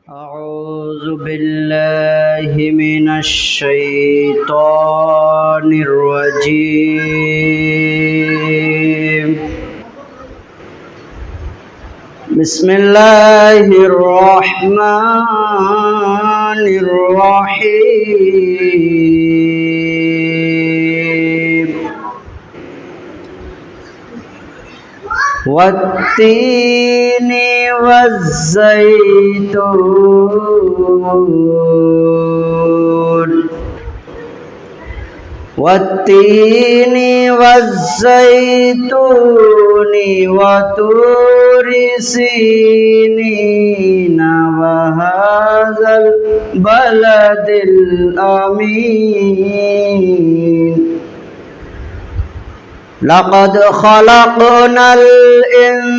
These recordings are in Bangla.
أعوذ بالله من الشيطان الرجيم. بسم الله الرحمن الرحيم. والتين والزيتون وطور سينين وهذا البلد الأمين. لقد خلقنا الإنسان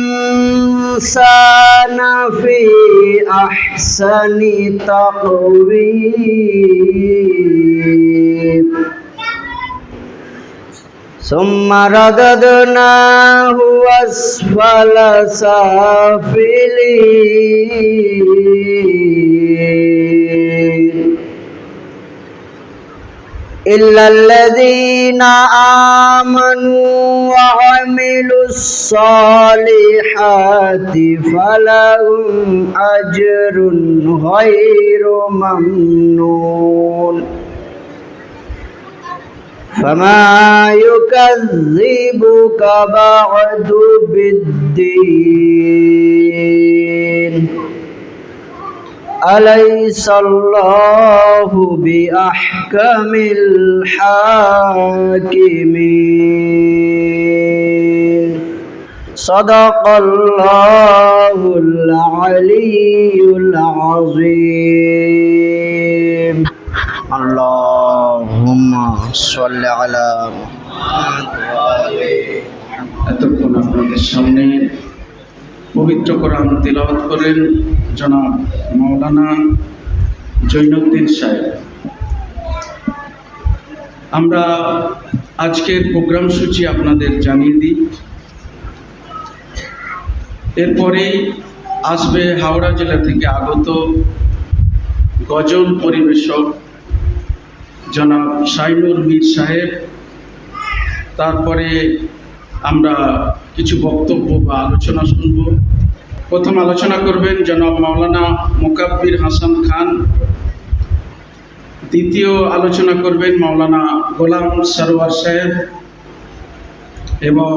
في أحسن تقويم ثم رددناه أسفل سافلين إلا الذين آمنوا وعملوا الصالحات فلهم أجر غير ممنون. فما يكذبك بعد بالدين أليس الله بأحكم الحاكمين. صدق الله العلي العظيم. اللهم صل على محمد وآله. এতক্ষণ আপনাদের সামনে পবিত্র কোরআন তিলাওয়াত করেন জনাব মাওলানা জৈনুদ্দিন সাহেব। আমরা আজকের প্রোগ্রাম সূচি আপনাদের জানিয়ে দিই। এরপরেই আসবে হাওড়া জেলা থেকে আগত গজল পরিবেশক জনাব শাইনুর মীর সাহেব। তারপরে আমরা কিছু বক্তব্য বা আলোচনা শুনব। প্রথম আলোচনা করবেন জনাব মাওলানা মোকাব্বির হাসান খান। দ্বিতীয় আলোচনা করবেন মাওলানা গোলাম সরওয়ার সাহেব এবং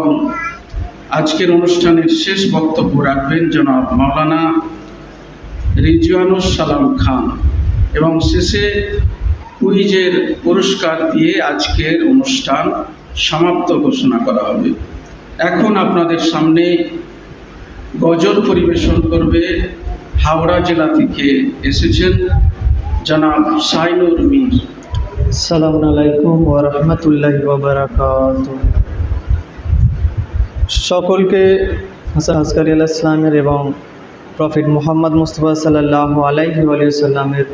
আজকের অনুষ্ঠানের শেষ বক্তব্য রাখবেন জনাব মাওলানা রিজওয়ানুস সালাম খান এবং শেষে কুইজের পুরস্কার দিয়ে আজকের অনুষ্ঠান সমাপ্ত ঘোষণা করা হবে। এখন আপনাদের সামনে গজল পরিবেশন করবে হাওড়া জেলা থেকে এসেছেন জনাব শাইনুর মীর। আসসালামু আলাইকুম ওয়া রাহমাতুল্লাহি ওয়া বারাকাতুহু। সকলকে হাসান আসকারী আলাইহিস সালামের এবং প্রফেট মুহাম্মদ মুস্তাফা সাল্লাল্লাহু আলাইহি ওয়া সাল্লামের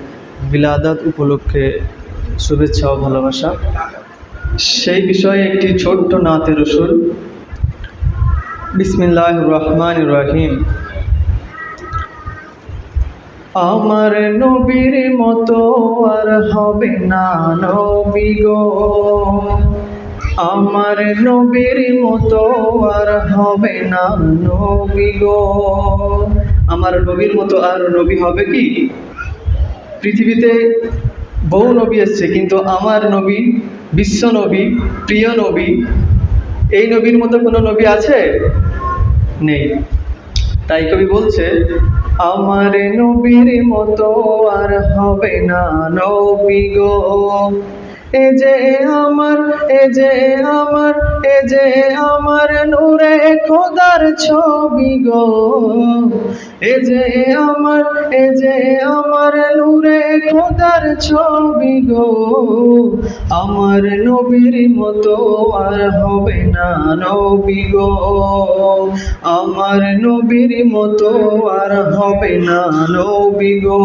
বিলাদত উপলক্ষে শুভেচ্ছা ও ভালোবাসা। সেই বিষয়ে একটি ছোট্ট নাতে রসুল। বিসমিল্লাহির রহমানির রহিম। আমার নবীর মতো আর হবে না নবী গো, আমার নবীর মতো আর হবে না নবী গো। আমার নবীর মতো আর নবী হবে কি? পৃথিবীতে বহু নবী এসছে, কিন্তু আমার নবী, বিশ্ব নবী, প্রিয় নবী, এই নবীর মতো কোনো নবী আছে? নেই। তাই কবি বলছে, আমার নবীর মতো আর হবে না নবী গো। এ যে আমার, এ যে আমার, এ যে আমার নূরে খোদার ছবি গো। এ যে আমার, এ যে আমার নূরে খোদার ছবি গো। আমার নবীর মতো আর হবে না নবী গো, আমার নবীর মতো আর হবে না নবী গো।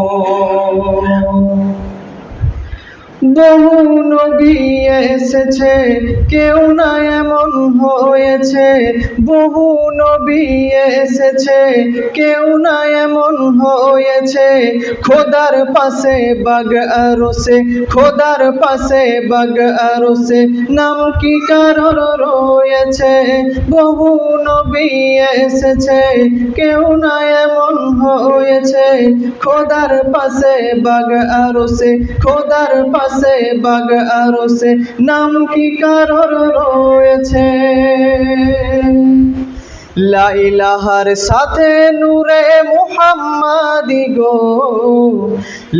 বহু নবী এসেছে, কেউ না এমন হয়েছে। বহু নবী এসেছে, কেউ না এমন হয়েছে। খোদার পাশে বাগ আরশে, খোদার পাশে বাগ আরশে, নাম কি কারোর রয়েছে। বহু নবী এসেছে, কেউ না এমন হয়েছে। খোদার পাশে বাগ আরশে, খোদার পাশে বাগ আরশে, নাম কি কারোর রয়েছে। লা ইলাহার সাথে নূরে মুহাম্মাদি গো,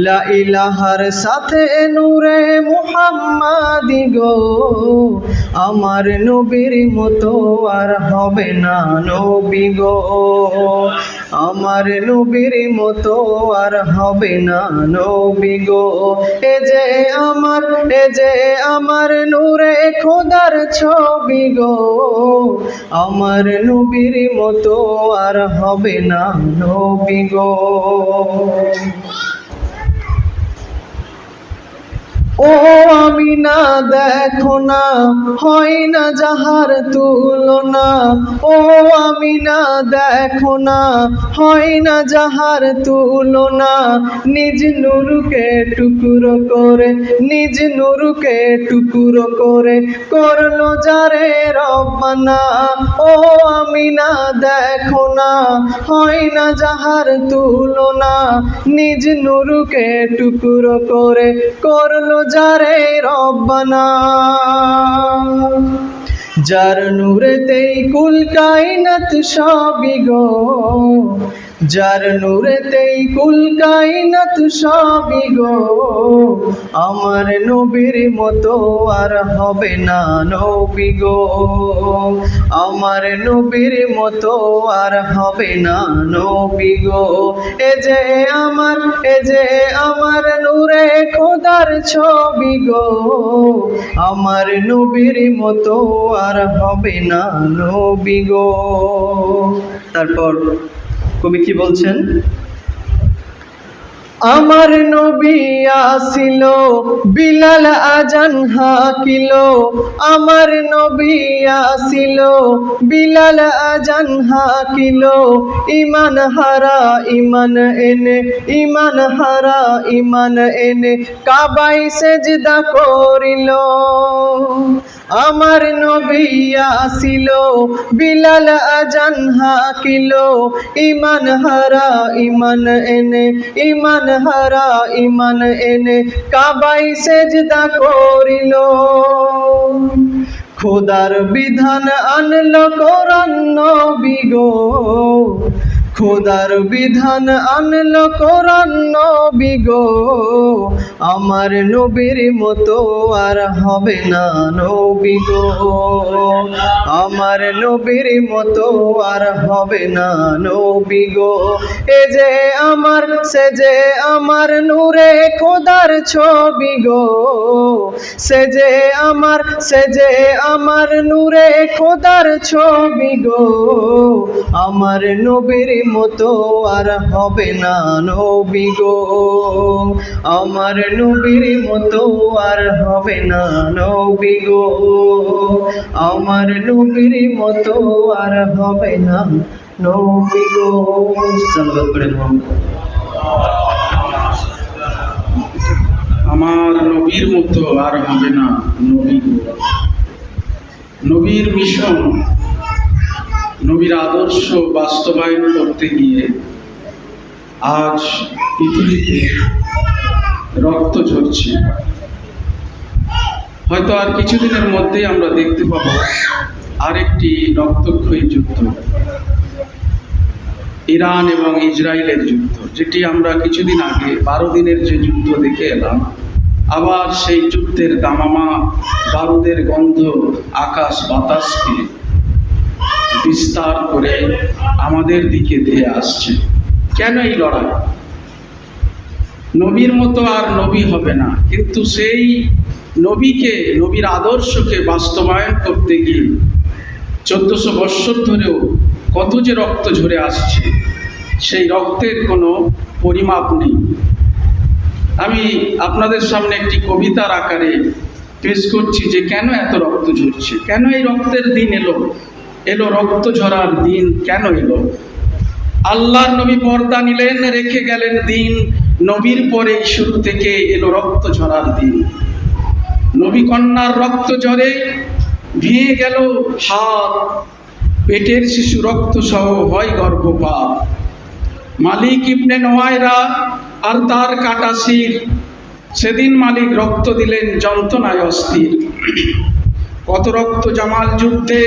লা ইলাহার সাথে নূরে মুহাম্মাদি গো, আমার নবীর মতো আর হবে না নবী গো, আমার নবীর মতো আর হবে না নবী গো। এ যে আমার নূরে খোদার ছবি গো, আমার নবীর মতো আর হবে না নবী গো। ও আমিনা দেখো না, হয় না যাহার তুলনা। ও আমিনা দেখো না, হয় না যাহার তুলনা। নিজ নূরকে টুকরো করে, নিজ নূরকে টুকরো করে, করলো যারে রব্বানা। ও আমিনা দেখো না, হয় না যাহার তুলনা। নিজ নূরকে টুকরো করে, করলো যারে রব্বানা। যার নূরেতেই কুল কায়নাত সবই গো, যার নূরেতেই কুল কায়নাত সবই গো, আমার নবীর মতো আর হবে না নবী গো, আমার নবীর মতো আর হবে না নবী গো। এ যে আমার নূরে খোদার ছবি গো, আমার নবীর মতো আর হবে না নবী গো। তারপর কবি কি বলছেন? আমার নবী আসিল, বিলাল আজান হাকিল। আমার নবী আসিল, বিলাল আজান হাকিল। ইমান হারা ইমান এনে, ইমান হারা ইমান এনে, কাবায় সেজদা করিল। আমার নবী আসিল, বিলাল আজান হাকিল। ইমান হারা ইমান এনে, ইমান হারা ইমান এনে, কাবায় সেজদা করিল। খোদার বিধান আনলো কোরআন নবী গো, খোদার বিধান আনলো কোরআন নবী গো, আমার নবীর মতো আর হবে না নবী গো, আমার নবীর মতো আর হবে না নবী গো। এ যে আমার সে যে আমার নূরে খোদার ছবি গো, সে যে আমার নূরে খোদার ছবি গো, আমার নবীর মতো আর হবে না নবী গো, আমার নবীর মতো আর হবে না নবী গো, আমার নবীর মতো আর হবে না নবী গো। সাল্লাল্লাহু আলাইহি ওয়াসাল্লাম। আমার নবীর মতো আর হবে না নবী গো। নবীর মিশন, নবীর আদর্শ বাস্তবায়ন করতে গিয়ে আজ পৃথিবীতে রক্ত ঝরছে। হয়তো আর কিছুদিনের মধ্যেই আমরা দেখতে পাব আরেকটি রক্তক্ষয়ী যুদ্ধ, ইরান এবং ইসরায়েলের যুদ্ধ, যেটি আমরা কিছুদিন আগে 12 দিনের যে যুদ্ধ দেখে এলাম, আবার সেই যুদ্ধের দামামা বারুদের গন্ধ আকাশ বাতাসকে বিস্তার করে আমাদের দিকে ধেয়ে আসছে। কেন এই লড়াই? নবীর মতো আর নবী হবে না, কিন্তু সেই নবীকে, নবীর আদর্শকে বাস্তবায়ন করতে গিয়ে 1400 বৎসর ধরেও কত যে রক্ত ঝরে আসছে, সেই রক্তের কোনো পরিমাপ নেই। আমি আপনাদের সামনে একটি কবিতার আকারে পেশ করছি যে কেন এত রক্ত ঝরছে, কেন এই রক্তের দিন এলো রক্ত ঝরার দিন কেন এলো। আল্লাহর নবী পর্দা নিলেন, রেখে গেলেন দিন, নবীর পরে শুরু থেকে এলো রক্ত ঝরার দিন। নবী কন্যার রক্ত ঝরে ভেঙে গেল হাত, পেটের শিশু রক্ত সহ হয় গর্ভপাত। মালিক ইবনে নোয়াইরা আর তার কাটা শির, সেদিন মালিক রক্ত দিলেন যন্ত্রণায় অস্থির। কত রক্ত জামাল যুদ্ধে,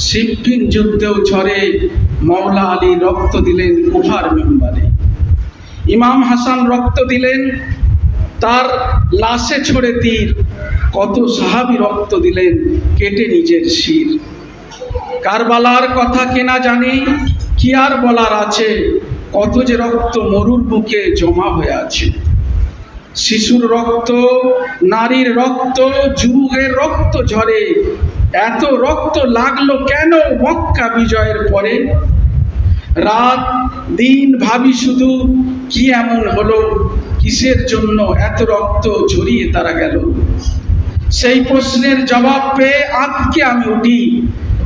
সিফিন যুদ্ধেও ঝরে, মওলা আলী রক্ত দিলেন কুফার মেম্বারে। ইমাম হাসান রক্ত দিলেন, তার লাশে ছড়ে তীর, কত সাহাবী রক্ত দিলেন কেটে নিজের শির। কারবালার কথা কেনা জানি, কি আর বলার আছে, কত যে রক্ত মরুর বুকে জমা হয়ে আছে। শিশুর রক্ত, নারীর রক্ত, যুবকের রক্ত ঝরে, এত রক্ত লাগলো কেন মক্কা বিজয়ের পরে। রাত দিন ভাবি শুধু কি এমন হলো, কিসের জন্য এত রক্ত ঝরিয়ে তারা গেল। সেই প্রশ্নের জবাব পেয়ে আজকে আমি উঠি,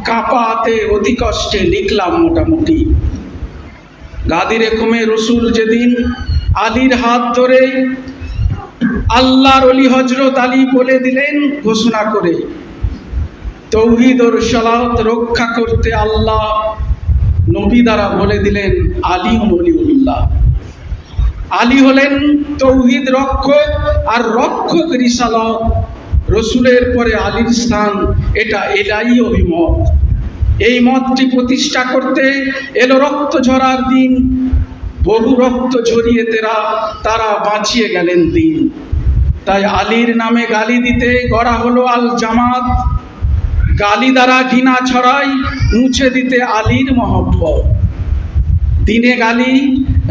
কাঁপা হাতে অতি কষ্টে লিখলাম মোটামুটি। গাদিরে কমে রসুল যেদিন আলীর হাত ধরে, আল্লাহর ওলি হযরত আলী বলে দিলেন ঘোষণা করে, তৌহিদ ও রিসালাত রক্ষা করতে আল্লাহ নবী দ্বারা বলে দিলেন আলী ওলিউল্লাহ। আলী হলেন তৌহিদ রক্ষক আর রক্ষক রিসালাত। রসুলের পরে আলীর স্থান, এটা এলাহি অভিমত। এই মতটি প্রতিষ্ঠা করতে এলো রক্ত ঝরার দিন, বহু রক্ত ঝরিয়ে তারা বাঁচিয়ে গেলেন দিন। তাই আলীর নামে গালি দিতে গড়া হলো আল জামাত, গালি দ্বারা ঘৃণা ছড়াই, মুছে দিতে আলীর মহব্বত। দিনে গালি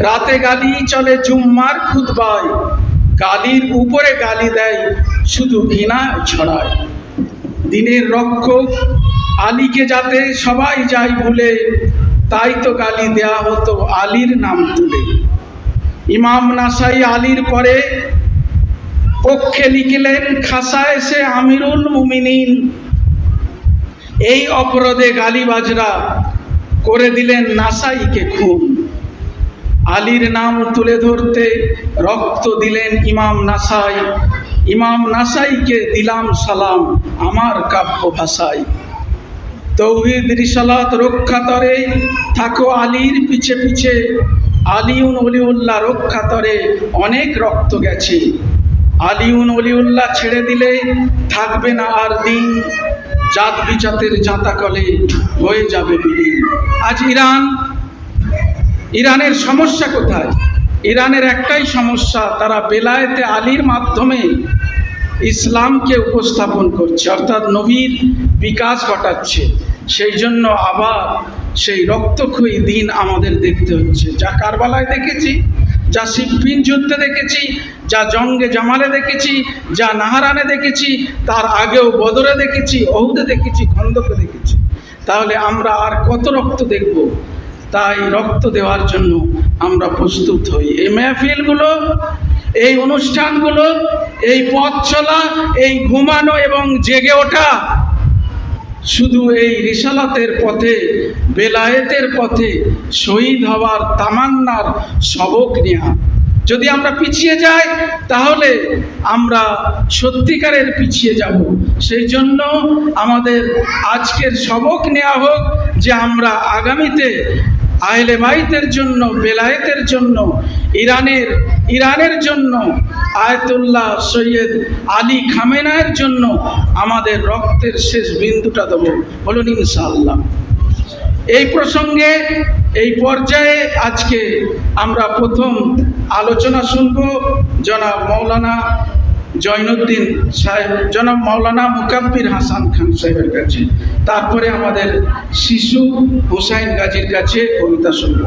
রাতে গালি চলে জুম্মার খুতবায়, গালির উপরে গালি দেয় শুধু ঘৃণা ছড়ায়। দিনের রক্ষক আলীকে যাতে সবাই যায় ভুলে, তাই তো গালি দেয়া হতো আলীর নাম তুলে। ইমাম নাসাই আলীর পরে পক্ষে লিখলেন খাসায় সে আমিরুল মুমিনিন। এই অপরাধে গালিবাজরা করে দিলেন নাসাইকে খুন। আলীর নাম তুলে ধরতে রক্ত দিলেন ইমাম নাসাই, ইমাম নাসাইকে দিলাম সালাম আমার কাব্য ভাষায়। তৌহিদ রিসালাত রক্ষা তরে থাকো আলীর পিছে পিছে, আলিউন ওলিউল্লাহ রক্ষা তরে অনেক রক্ত গেছে। আলিউন ওলিউল্লাহ ছেড়ে দিলে থাকবে না আর দিন, জাত বিচাতের জাঁতাকলে হয়ে যাবে বিলীন। আজ ইরানের সমস্যা কোথায়? ইরানের একটাই সমস্যা, তারা বেলায়েতে আলীর মাধ্যমে ইসলামকে উপস্থাপন করছে, অর্থাৎ নবীর বিকাশ ঘটাচ্ছে। সেই জন্য আবার সেই রক্তক্ষয়ী দিন আমাদের দেখতে হচ্ছে। যা কারবালায় দেখেছি, যা সিফিন যুদ্ধে দেখেছি, যা জঙ্গে জামালে দেখেছি, যা নাহারানে দেখেছি, তার আগেও বদরে দেখেছি, ওহুদে দেখেছি, খন্দকে দেখেছি। তাহলে আমরা আর কত রক্ত দেখব? তাই রক্ত দেওয়ার জন্য আমরা প্রস্তুত হই। এই মেহফিলগুলো, এই অনুষ্ঠানগুলো, এই পথ চলা, এই ঘুমানো এবং জেগে ওঠা শুধু এই রিসালাতের পথে, বেলায়েতের পথে শহীদ হওয়ার তামান্নার সবক নেওয়া। যদি আমরা পিছিয়ে যাই তাহলে আমরা সত্যিকারের পিছিয়ে যাব। সেই জন্য আমাদের আজকের সবক নেওয়া হোক যে আমরা আগামীতে আহলে বাইতের জন্য, বেলায়েতের জন্য, ইরানের জন্য, আয়াতুল্লাহ সৈয়দ আলী খামেনায়ের জন্য আমাদের রক্তের শেষ বিন্দুটা দেব, বলুন ইনশাআল্লাহ। এই প্রসঙ্গে, এই পর্যায়ে আজকে আমরা প্রথম আলোচনা শুনব জনাব মৌলানা জয়নুদ্দিন সাহেব, জনাব মৌলানা মুকাব্বির হাসান খান সাহেবের কাছে। তারপরে আমাদের শিশু হুসাইন গাজীর কাছে কবিতা শুনব।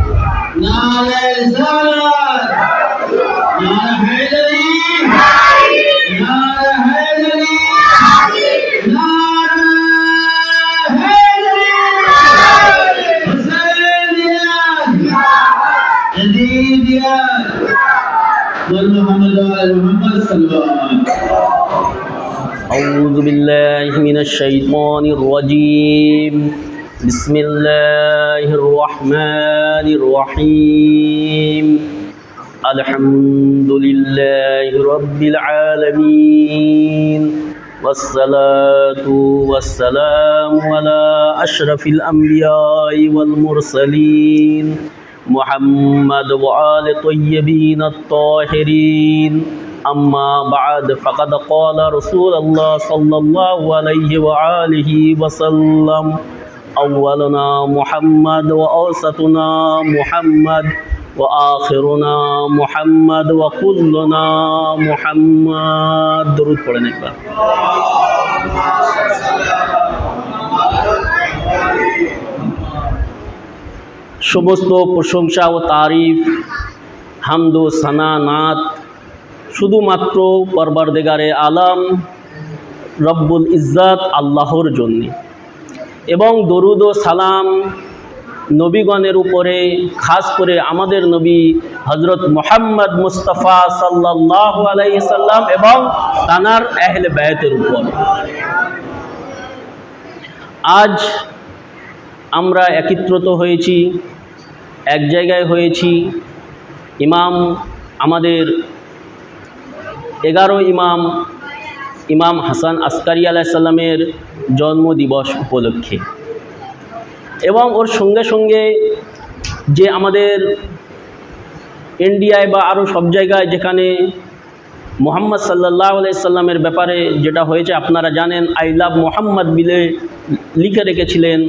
محمد وآل محمد صلى الله عليه وسلم. أعوذ بالله من الشيطان الرجيم. بسم الله الرحمن الرحيم. الحمد لله رب العالمين والصلاة والسلام على أشرف الأنبياء والمرسلين محمد وآل طيبين الطاهرين. أما بعد فقد قال رسول الله صلى الله عليه وآله وسلم أولنا محمد وأوسطنا محمد وآخرنا محمد وكلنا محمد. درود পড়েন একবার। সমস্ত প্রশংসা ও তারিফ, হামদ ও সানা নাত শুধুমাত্র পরবর্দিগারে আলম রব্বুল ইজ্জত আল্লাহর জন্য, এবং দরুদ ও সালাম নবীগণের উপরে, খাস করে আমাদের নবী হজরত মুহাম্মদ মুস্তাফা সাল্লাল্লাহু আলাইহি সাল্লাম এবং তানার আহলে বায়তের উপর। আজ আমরা একত্রিত হয়েছি, এক জায়গায় হয়েছি আমাদের 11 ইমাম হাসান আসকারি আলাইহিস সালামের জন্মদিবস উপলক্ষে, এবং ওর সঙ্গে সঙ্গে যে আমাদের ইন্ডিয়ায় বা আরও সব জায়গায় যেখানে মুহাম্মদ সাল্লাল্লাহু আলাইহি সাল্লামের ব্যাপারে যেটা হয়েছে আপনারা জানেন, আই লাভ মুহাম্মদ বিলে লিখে রেখেছিলেন,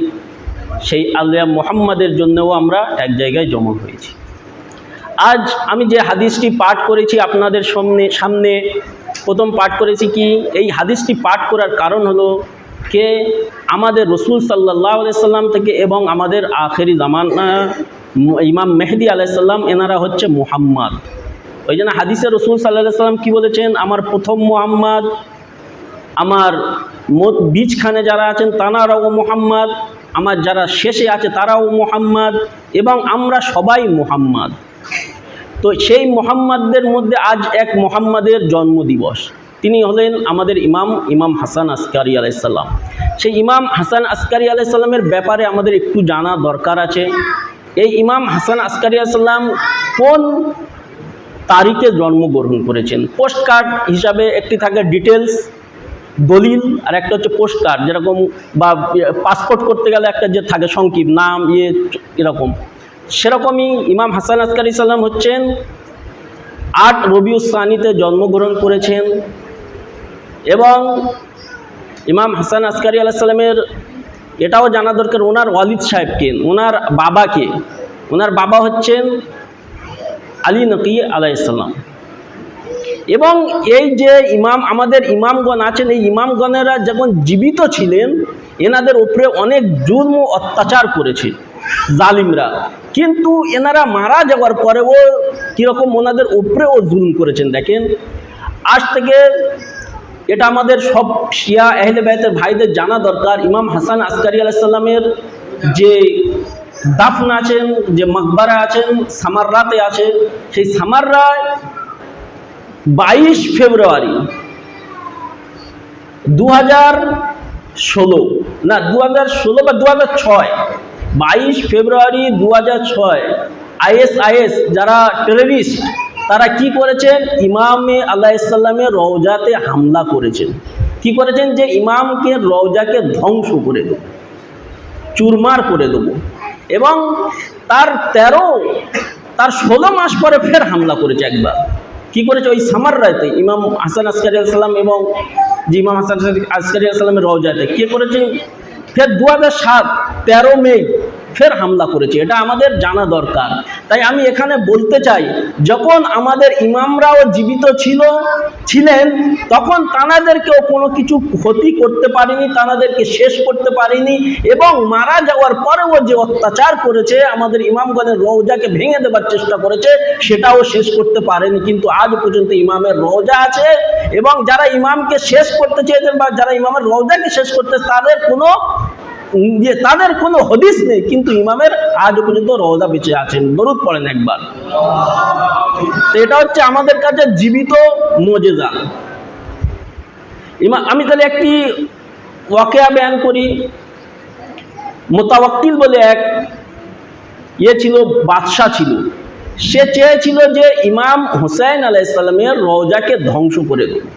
সেই আল্লাহ মুহাম্মাদের জন্যও আমরা এক জায়গায় জমা হয়েছি। আজ আমি যে হাদিসটি পাঠ করেছি আপনাদের সামনে প্রথম পাঠ করেছি কি, এই হাদিসটি পাঠ করার কারণ হলো কে আমাদের রসুল সাল্লাল্লাহু আলাইহি সাল্লাম থেকে এবং আমাদের আখেরি জামানা ইমাম মেহেদি আলাইহিস সালাম, এনারা হচ্ছে মুহাম্মদ। ওই জন্য হাদিসে রসুল সাল্লাল্লাহু আলাইহি সাল্লাম কী বলেছেন, আমার প্রথম মুহাম্মদ, আমার বীজখানে যারা আছেন তানারাও মুহাম্মদ, আমার যারা শেষে আছে তারাও মুহাম্মদ, এবং আমরা সবাই মুহাম্মদ। তো সেই মুহাম্মাদদের মধ্যে আজ এক মুহাম্মাদের জন্মদিবস, তিনি হলেন আমাদের ইমাম হাসান আসকারি আলাইহিস সালাম। সেই ইমাম হাসান আসকারি আলাইহিস সালামের ব্যাপারে আমাদের একটু জানা দরকার আছে। এই ইমাম হাসান আসকারি আলাইহিস সালাম কোন তারিখে জন্মগ্রহণ করেছেন? পোস্ট কার্ড হিসাবে একটি থাকে ডিটেলস দলিল, আর একটা হচ্ছে পোস্ট কার্ড, যেরকম বা পাসপোর্ট করতে গেলে একটা যে থাকে সংক্ষিপ্ত নাম এরকম, সেরকমই ইমাম হাসান আসকারি সালাম হচ্ছেন 8 রবিউল সানিতে জন্মগ্রহণ করেছেন। এবং ইমাম হাসান আসকারি আলাইহিস সালামের এটাও জানা দরকার ওনার ওয়ালিদ সাহেবকে, ওনার বাবাকে। ওনার বাবা হচ্ছেন আলী নকি আলাইহিস সালাম। এবং এই যে আমাদের ইমামগণ আছেন, এই ইমামগণেরা যখন জীবিত ছিলেন এনাদের উপরে অনেক জুলম ও অত্যাচার করেছে জালিমরা, কিন্তু এনারা মারা যাওয়ার পরেও কীরকম ওনাদের উপরেও জুলম করেছেন দেখেন। আজ থেকে এটা আমাদের সব শিয়া আহলে বায়তের ভাইদের জানা দরকার, ইমাম হাসান আসকারি আলাইহিস সালামের যে দাফন আছেন, যে মকবরা আছেন সামাররাতে আছে, সেই সামাররায় 22 ফেব্রুয়ারি 2016 বা 2006, 22 ফেব্রুয়ারি 2006 ISIS যারা টেররিস্ট, তারা কি করেছেন, ইমামে আলাইহিস সালামের রওজাতে হামলা করেছেন। কি করেছেন, যে ইমামকে রওজাকে ধ্বংস করে দেব, চুরমার করে দেব। এবং তার 16 মাস পরে ফের হামলা করেছে একবার। কি করেছে, ওই সামাররাতে ইমাম হাসান আসকারি আলাইহিস সালাম এবং যে ইমাম হাসান আসকারি আলাইহিস সালামের রওজাতে কে করেছে, ফের 2007 13 মে ফের হামলা করেছে। এটা আমাদের জানা দরকার। তাই আমি এখানে বলতে চাই, যখন আমাদের ইমামরাও জীবিত ছিলেন তখন তানাদেরকেও কোনো কিছু ক্ষতি করতে পারেনি, তানাদেরকে শেষ করতে পারেনি, এবং মারা যাওয়ার পরেও যে অত্যাচার করেছে, আমাদের ইমামগণের রওজাকে ভেঙে দেবার চেষ্টা করেছে, সেটাও শেষ করতে পারেনি। কিন্তু আজ পর্যন্ত ইমামের রওজা আছে, এবং যারা ইমামকে শেষ করতে চেয়েছেন বা যারা ইমামের রওজাকে শেষ করতে, তাদের কোনো যে তাদের কোনো হদিস নেই, কিন্তু ইমামের আজ পর্যন্ত রওজা বেঁচে আছেন। দরুদ পড়েন একবার। তো এটা হচ্ছে আমাদের কাছে জীবিত মুজিজা। আমি তাহলে একটি ওয়াকিয়া বয়ান করি। মুতাওয়াক্কিল বলে এক ছিল, বাদশাহ ছিল। সে চেয়েছিল যে ইমাম হুসাইন আলাইহিস সালামের রওজাকে ধ্বংস করে দেবে।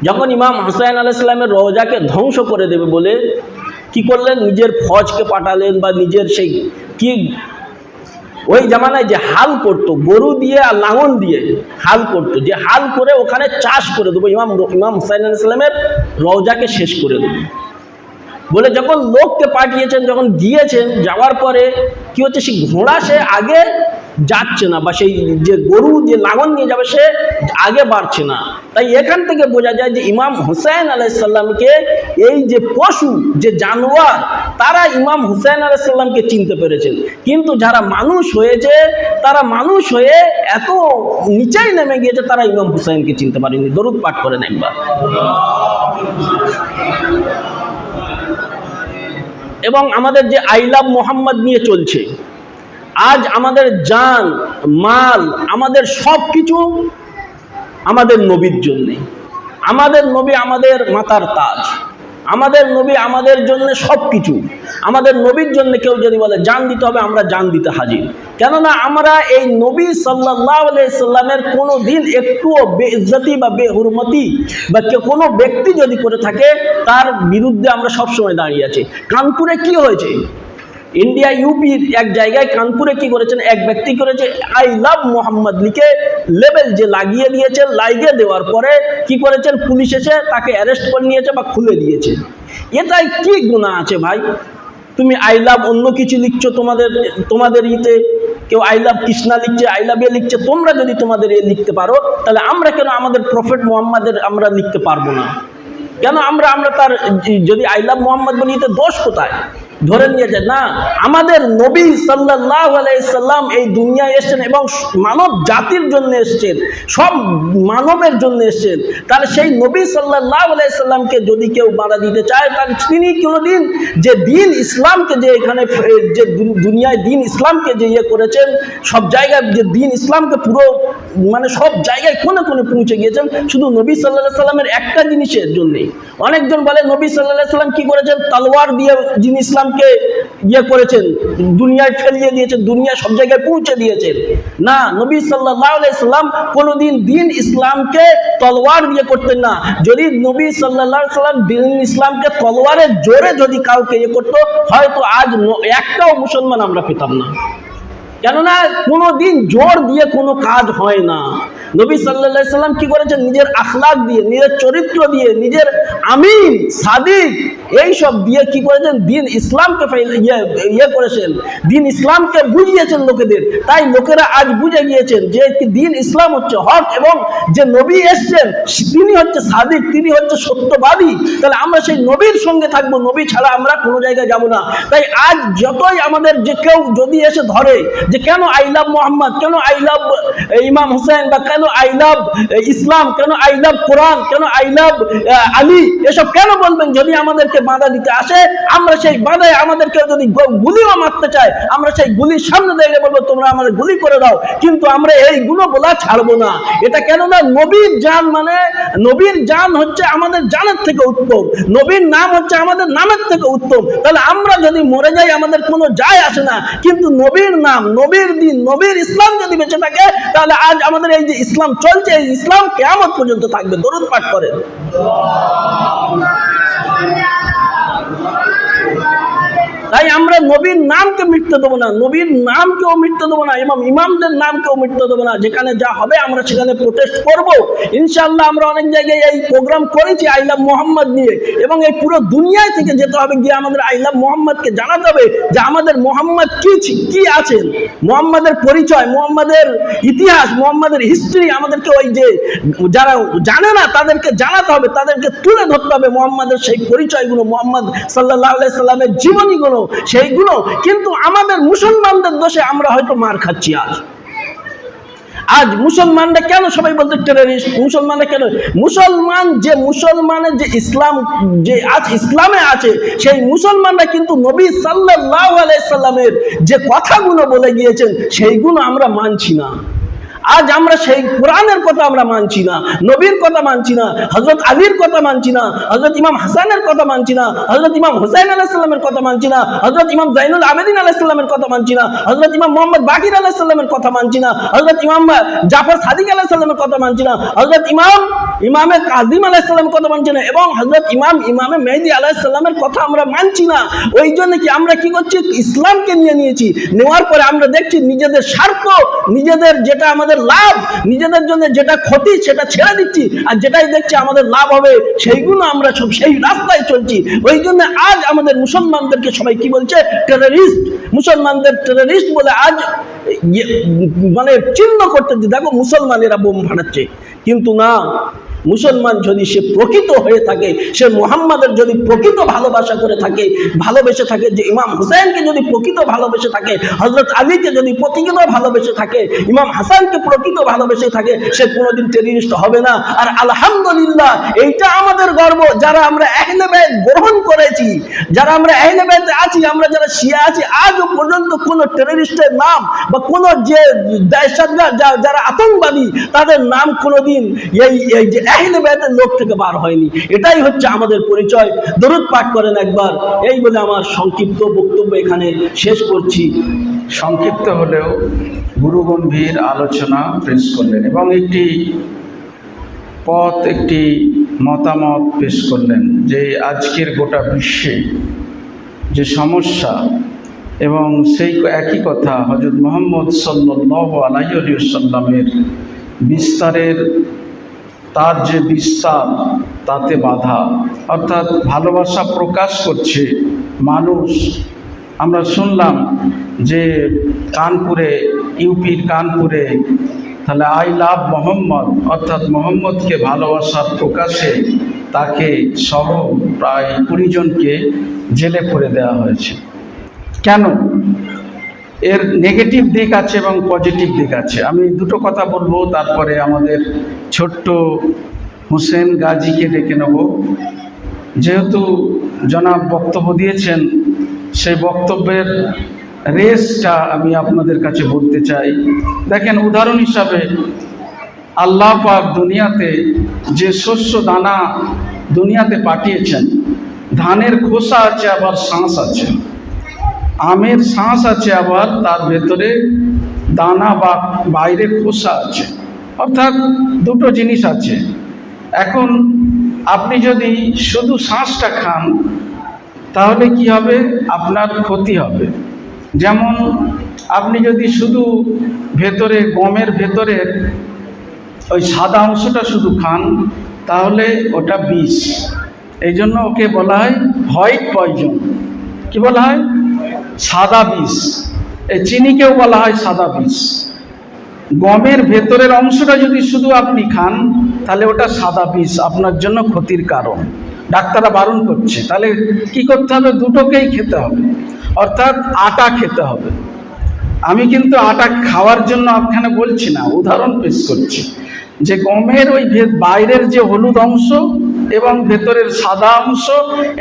যখন ইমাম হুসাইন আলাইহিস সালামের রওজাকে ধ্বংস করে দেবে বলে কি করলেন, নিজের ফৌজকে পাঠালেন, বা নিজের সেই কি ওই জামানায় যে হাল করতো, গরু দিয়ে আর লাঙল দিয়ে হাল করতো, যে হাল করে ওখানে চাষ করে দেবো, ইমাম হুসাইন আলাইহিস সালামের রওজাকে শেষ করে দেবো বলে যখন লোককে পাঠিয়েছেন, যখন গিয়েছেন, যাওয়ার পরে কি হচ্ছে, সেই ঘোড়া সে আগে যাচ্ছে না, বা সেই যে গরু যে লাঙল নিয়ে যাবে সে আগে বাড়ছে না। তাই এখান থেকে বোঝা যায় যে ইমাম হুসাইন আলাইহিস সালামকে, এই যে পশু, যে জানোয়ার, তারা ইমাম হুসাইন আলাইহিস সালামকে চিনতে পেরেছেন, কিন্তু যারা মানুষ হয়েছে, তারা মানুষ হয়ে এত নিচেই নেমে গিয়েছে, তারা ইমাম হুসাইনকে চিনতে পারেনি। দরুদ পাঠ করেন একবার। এবং আমাদের যে আই লাভ মোহাম্মদ নিয়ে চলছে, আজ আমাদের জান মাল, আমাদের সব কিছু আমাদের নবীর জন্যে। আমাদের নবী আমাদের মাথার তাজ, আমাদের নবী আমাদের জন্য সব কিছু। আমাদের নবীর জন্য কেউ যদি বলে জান দিতে হবে, আমরা জান দিতে হাজির। কেননা আমরা এই নবী সাল্লাল্লাহু আলাইহি সাল্লামের কোনো দিন একটুও বেইজ্জতি বা বেহুরমতি বা কোনো ব্যক্তি যদি করে থাকে, তার বিরুদ্ধে আমরা সবসময় দাঁড়িয়ে আছি। কানপুরে কি হয়েছে, ইন্ডিয়া ইউপির এক জায়গায় কানপুরে কি করেছেন, এক ব্যক্তি করেছে আই লাভ মোহাম্মদ লিখে লেবেল যে লাগিয়ে দিয়েছেন, লাগিয়ে দেওয়ার পরে কি করেছেন, পুলিশ এসে তাকে অ্যারেস্ট করে নিয়েছে বা খুলে দিয়েছে। এটাই কি গুনাহ আছে ভাই? তুমি আই লাভ অন্য কিছু লিখছো, তোমাদের ইতে কেউ আই লাভ কৃষ্ণা লিখছে, আই লাভ এ লিখছে। তোমরা যদি তোমাদের এ লিখতে পারো, তাহলে আমরা কেন আমাদের প্রফেট মুহাম্মাদের আমরা লিখতে পারবো না? কেন আমরা তার যদি আই লাভ মোহাম্মদ বলি, এতে দোষ কোথায়? ধরে নিয়ে যায় না, আমাদের নবী সাল্লাল্লাহু আলাইহি সাল্লাম এই দুনিয়ায় এসেছেন এবং মানব জাতির জন্য এসেছেন, সব মানবের জন্য এসেছেন। তাহলে সেই নবী সাল্লাল্লাহু আলাইহি সাল্লামকে যদি কেউ বাধা দিতে চায়, তাহলে তিনি কোনোদিন যে দিন ইসলামকে, যে এখানে যে দুনিয়ায় দিন ইসলামকে যে ইয়ে করেছেন, সব জায়গায় যে দিন ইসলামকে পুরো মানে সব জায়গায় কোনে কোনে পৌঁছে গিয়েছেন, শুধু নবী সাল্লাল্লাহু আলাইহি সাল্লামের একটা জিনিসের জন্যই। অনেকজন বলে নবী সাল্লাল্লাহু আলাইহি সাল্লাম কি করেছেন, তলোয়ার দিয়ে দিন ইসলামকে ইয়ে করেছেন, দুনিয়ায় ফেলিয়ে দিয়েছেন, দুনিয়া সব জায়গায় পৌঁছে দিয়েছেন। না, নবী সাল্লাল্লাহু আলাইহি সাল্লাম কোনোদিন দিন ইসলামকে তলোয়ার দিয়ে করতেন না। যদি নবী সাল্লাল্লাহু আলাইহি সাল্লাম দিন ইসলামকে তলোয়ারের জোরে যদি কাউকে ইয়ে করতো, হয়তো আজ একটাও মুসলমান আমরা পেতাম না। কেননা কোনোদিন জোর দিয়ে কোনো কাজ হয় না। নবী সাল্লাল্লাহু আলাইহি সাল্লাম কি করেছেন, নিজের আখলাক দিয়ে, নিজের চরিত্র দিয়ে, নিজের আমিন সাদিক এইসব দিয়ে কি করেছেন, দিন ইসলামকে ইয়ে করেছেন, দিন ইসলামকে বুঝিয়েছেন লোকেদের। তাই লোকেরা আজ বুঝে গিয়েছেন যে দিন ইসলাম হচ্ছে হক, এবং যে নবী এসছেন তিনি হচ্ছে সাদিক, তিনি হচ্ছে সত্যবাদী। তাহলে আমরা সেই নবীর সঙ্গে থাকবো, নবী ছাড়া আমরা কোনো জায়গায় যাব না। তাই আজ যতই আমাদের যে কেউ যদি এসে ধরে যে কেন আই লাভ মোহাম্মদ, কেন আই লাভ ইমাম হুসাইন, বা কেন আই লাভ ইসলাম, কেন আই লাভ কোরআন, কেন আই লাভ আলী, এসব কেন বলবেন? যদি আমাদেরকে বাধা দিতে আসে, আমরা সেই বাধায়, আমাদেরকে যদি গুলিও মারতে চায়, আমরা সেই গুলির সামনে দাঁড়িয়ে বলবো তোমরা আমাদের গুলি করে দাও, কিন্তু আমরা এইগুলো বলা ছাড়বো না। এটা কেন না, নবীর জান মানে, নবীর জান হচ্ছে আমাদের জানের থেকে উত্তম, নবীর নাম হচ্ছে আমাদের নামের থেকে উত্তম। তাহলে আমরা যদি মরে যাই আমাদের কোনো যায় আসে না, কিন্তু নবীর নাম, নবীর দিন, নবীর ইসলাম যদি বেঁচে থাকে, তাহলে আজ আমাদের এই যে ইসলাম চলছে, এই ইসলাম কিয়ামত পর্যন্ত থাকবে। দরুদ পাঠ করেন। তাই আমরা নবীর নামকে মিটতে দেবো না, নবীর নামকেও মিটতে দেবো না, এবং ইমামদের নামকেও মিটতে দেবো না। যেখানে যা হবে আমরা সেখানে প্রোটেস্ট করব ইনশাআল্লাহ। আমরা অনেক জায়গায় এই প্রোগ্রাম করেছি আই লাভ মোহাম্মদ নিয়ে, এবং এই পুরো দুনিয়ায় থেকে যেতে হবে, গিয়ে আমাদের আই লাভ মোহাম্মদকে জানাতে হবে যে আমাদের মোহাম্মদ কি আছেন, মোহাম্মদের পরিচয়, মোহাম্মদের ইতিহাস, মোহাম্মদের হিস্ট্রি আমাদেরকে ওই যে যারা জানে না তাদেরকে জানাতে হবে, তাদেরকে তুলে ধরতে হবে মোহাম্মদের সেই পরিচয়গুলো, মোহাম্মদ সাল্লাল্লাহু আলাইহি সাল্লামের জীবনীগুলো, সেইগুলো। কিন্তু আমাদের মুসলমানদের দোষে আমরা হয়তো মার খাচ্ছি। আজ আজ মুসলমানরা কেন সবাই বলতে টেররিস্ট, মুসলমানরা কেন? মুসলমানের যে ইসলাম, যে আজ ইসলামে আছে, সেই মুসলমানরা কিন্তু নবী সাল্লাল্লাহু আলাইহি সাল্লামের যে কথাগুলো বলে গিয়েছেন সেইগুলো আমরা মানছি না। আজ আমরা সেই কোরআনের কথা আমরা মানছি না, নবীর কথা মানছি না, হযরত আলীর কথা মানছি না, হযরত ইমাম হাসানের কথা মানছি না, হযরত ইমাম হুসাইন আলাইহিস সালামের কথা মানছি না, হযরত ইমাম জাইনুল আবেদিন আলাইহিস সালামের কথা মানছি না, হযরত ইমাম মুহাম্মদ বাকির আলাইহিস সালামের কথা মানছি না, হযরত ইমাম জাফর সাদিক আলাইহিস সালামের কথা মানছি না, হযরত ইমামে কাযিম আলাইহিস সালামের কথা মানছি না, এবং হযরত ইমামে মেহদী আলাইহিস সালামের কথা আমরা মানছি না। ওই জন্য কি আমরা কি করছি? ইসলামকে নিয়েছি, নেওয়ার পরে আমরা দেখছি নিজেদের স্বার্থ, নিজেদের যেটা আমাদের লাভ, নিজেদের জন্য যেটা ক্ষতি সেটা ছেড়ে দিচ্ছি, আর যেটাই দেখছি আমাদের লাভ হবে সেইগুলো আমরা সব সেই রাস্তায় চলছি। ওই জন্য আজ আমাদের মুসলমানদেরকে সবাই কি বলছে? টেররিস্ট। মুসলমানদের টেররিস্ট বলে আজ মানে চিহ্ন করতেছে, দেখো মুসলমানেরা বোম ফাটাচ্ছে। কিন্তু না, মুসলমান যদি সে প্রকৃত হয়ে থাকে, সে মুহাম্মাদের যদি প্রকৃত ভালোবাসা করে থাকে, ভালোবেসে থাকে, যে ইমাম হুসাইনকে যদি প্রকৃত ভালোবেসে থাকে, হযরত আলীকে যদি প্রকৃত ভালোবেসে থাকে, ইমাম হাসানকে প্রকৃত ভালোবেসে থাকে, সে কোনোদিন টেররিস্ট হবে না। আর আলহামদুলিল্লাহ, এইটা আমাদের গর্ব, যারা আমরা আহলে বাইত গ্রহণ করেছি, যারা আমরা আহলে বাইতে আছি, আমরা যারা শিয়া আছি, আজও পর্যন্ত কোনো টেররিস্টের নাম বা কোনো যে দহশতগার, যারা আতঙ্কবাদী, তাদের নাম কোনোদিন এই যে আহলে বাইতের লোক থেকে বার হয়নি। এটাই হচ্ছে আমাদের পরিচয়। দরুদ পাঠ করেন একবার। এই বলে আমার সংক্ষিপ্ত বক্তব্য এখানে শেষ করছি। সংক্ষিপ্ত হলেও গুরুগম্ভীর আলোচনা পেশ করলেন এবং একটি মতামত পেশ করলেন যে আজকের গোটা বিশ্বে যে সমস্যা, এবং সেই একই কথা হযরত মুহাম্মদ সাল্লাল্লাহু আলাইহি ওয়াসাল্লামের বিস্তারের, তার যে বিস্তার তাতে বাধা, অর্থাৎ ভালোবাসা প্রকাশ করছে মানুষ। আমরা শুনলাম যে কানপুরে, ইউপির কানপুরে, তাহলে আই লাভ মোহাম্মদ, অর্থাৎ মোহাম্মদকে ভালোবাসার প্রকাশে তাকে সহ প্রায় 20 জনকে জেলে পুরে দেওয়া হয়েছে। কেন? এর নেগেটিভ দিক আছে এবং পজিটিভ দিক আছে। আমি দুটো কথা বলবো, তারপরে আমাদের ছোট্ট হোসেন গাজীকে ডেকে নেব। যেহেতু জনাব বক্তব্য দিয়েছেন, সেই বক্তব্যের রেসটা আমি আপনাদের কাছে বলতে চাই। দেখেন, উদাহরণ হিসাবে আল্লাহ পাক দুনিয়াতে যে শস্য দানা দুনিয়াতে পাঠিয়েছেন, ধানের খোসা আছে, আবার শাঁস আছে, আমের শাঁস আছে, আবার তার ভেতরে দানা বা বাইরে খোসা আছে, অর্থাৎ দুটো জিনিস আছে। এখন আপনি যদি শুধু শাঁসটা খান তাহলে কি হবে? আপনার ক্ষতি হবে। যেমন আপনি যদি শুধু ভেতরে, গমের ভেতরের ওই সাদা অংশটা শুধু খান তাহলে ওটা বিষ। এই জন্য ওকে বলা হয় হোয়াইট পয়জন। কি বলা হয়? সাদা বিষ। এই চিনিকেও বলা হয় সাদা বিষ। গমের ভেতরের অংশটা যদি শুধু আপনি খান তাহলে ওটা সাদা বিষ, আপনার জন্য ক্ষতির কারণ। ডাক্তাররা বারণ করছে। তাহলে কি করতে হবে? দুটোকেই খেতে হবে, অর্থাৎ আটা খেতে হবে। আমি কিন্তু আটা খাওয়ার জন্য আপনাকে বলছি না, উদাহরণ পেশ করছি যে গমের ওই বাইরের যে হলুদ অংশ এবং ভেতরের সাদা অংশ,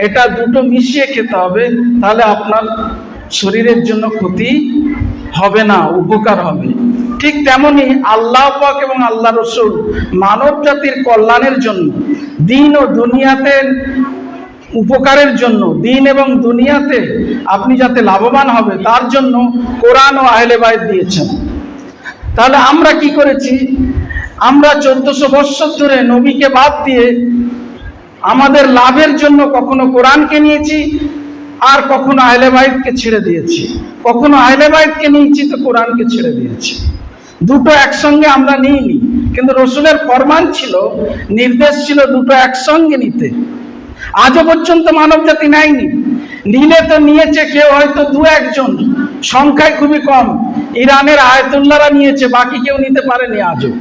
এটা দুটো মিশিয়ে খেতে হবে। তাহলে আপনার শরীরের জন্য ক্ষতি হবে না, উপকার হবে। ঠিক তেমনি আল্লাহ পাক এবং আল্লাহ রসুল মানব জাতির কল্যাণের জন্য, দিন ও দুনিয়াতে উপকারের জন্য, দিন এবং দুনিয়াতে আপনি যাতে লাভবান হবে তার জন্য কোরআন ও আহলে বাইত দিয়েছেন। তাহলে আমরা কি করেছি? আমরা 1400 বছর ধরে নবীকে বাদ দিয়ে আমাদের লাভের জন্য কখনো কোরআনকে নিয়েছি, আর কখনো আহলে বাইতকে ছেড়ে দিয়েছি। কখনো আহলে বাইতকে নিয়েছি তো কোরআনকে ছেড়ে দিয়েছি। দুটো একসঙ্গে আমরা নিইনি, কিন্তু রসুলের ফরমান ছিল, নির্দেশ ছিল দুটো একসঙ্গে নিতে। আজও পর্যন্ত মানব জাতি নেয়নি। নিলে তো নিয়েছে কেউ হয়তো 2-1 জন, সংখ্যায় খুবই কম। ইরানের আয়াতুল্লাহরা নিয়েছে, বাকি কেউ নিতে পারেনি আজও।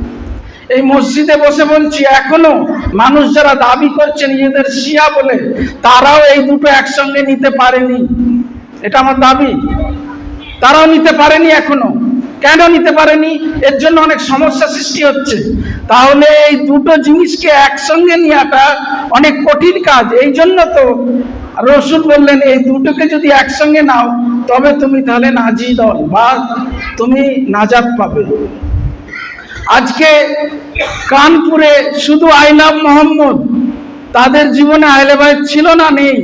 এই মসজিদে বসে বলছি, এখনো মানুষ যারা দাবি করছে নিজেদের শিয়া বলে, তারাও এই দুটো একসঙ্গে নিতে পারেনি। এটা আমার দাবি, তারাও নিতে পারেনি এখনো। কেন নিতে পারেনি? এর জন্য অনেক সমস্যা সৃষ্টি হচ্ছে। তাহলে এই দুটো জিনিসকে একসঙ্গে নেওয়াটা অনেক কঠিন কাজ। এই জন্য তো রসুল বললেন এই দুটোকে যদি একসঙ্গে নাও তবে তুমি তাহলে নাজি দল বা তুমি নাজাত পাবে। আজকে কানপুরে শুধু আই লাভ মোহাম্মদ, তাদের জীবনে আহলে বাইত ছিল না, নেই।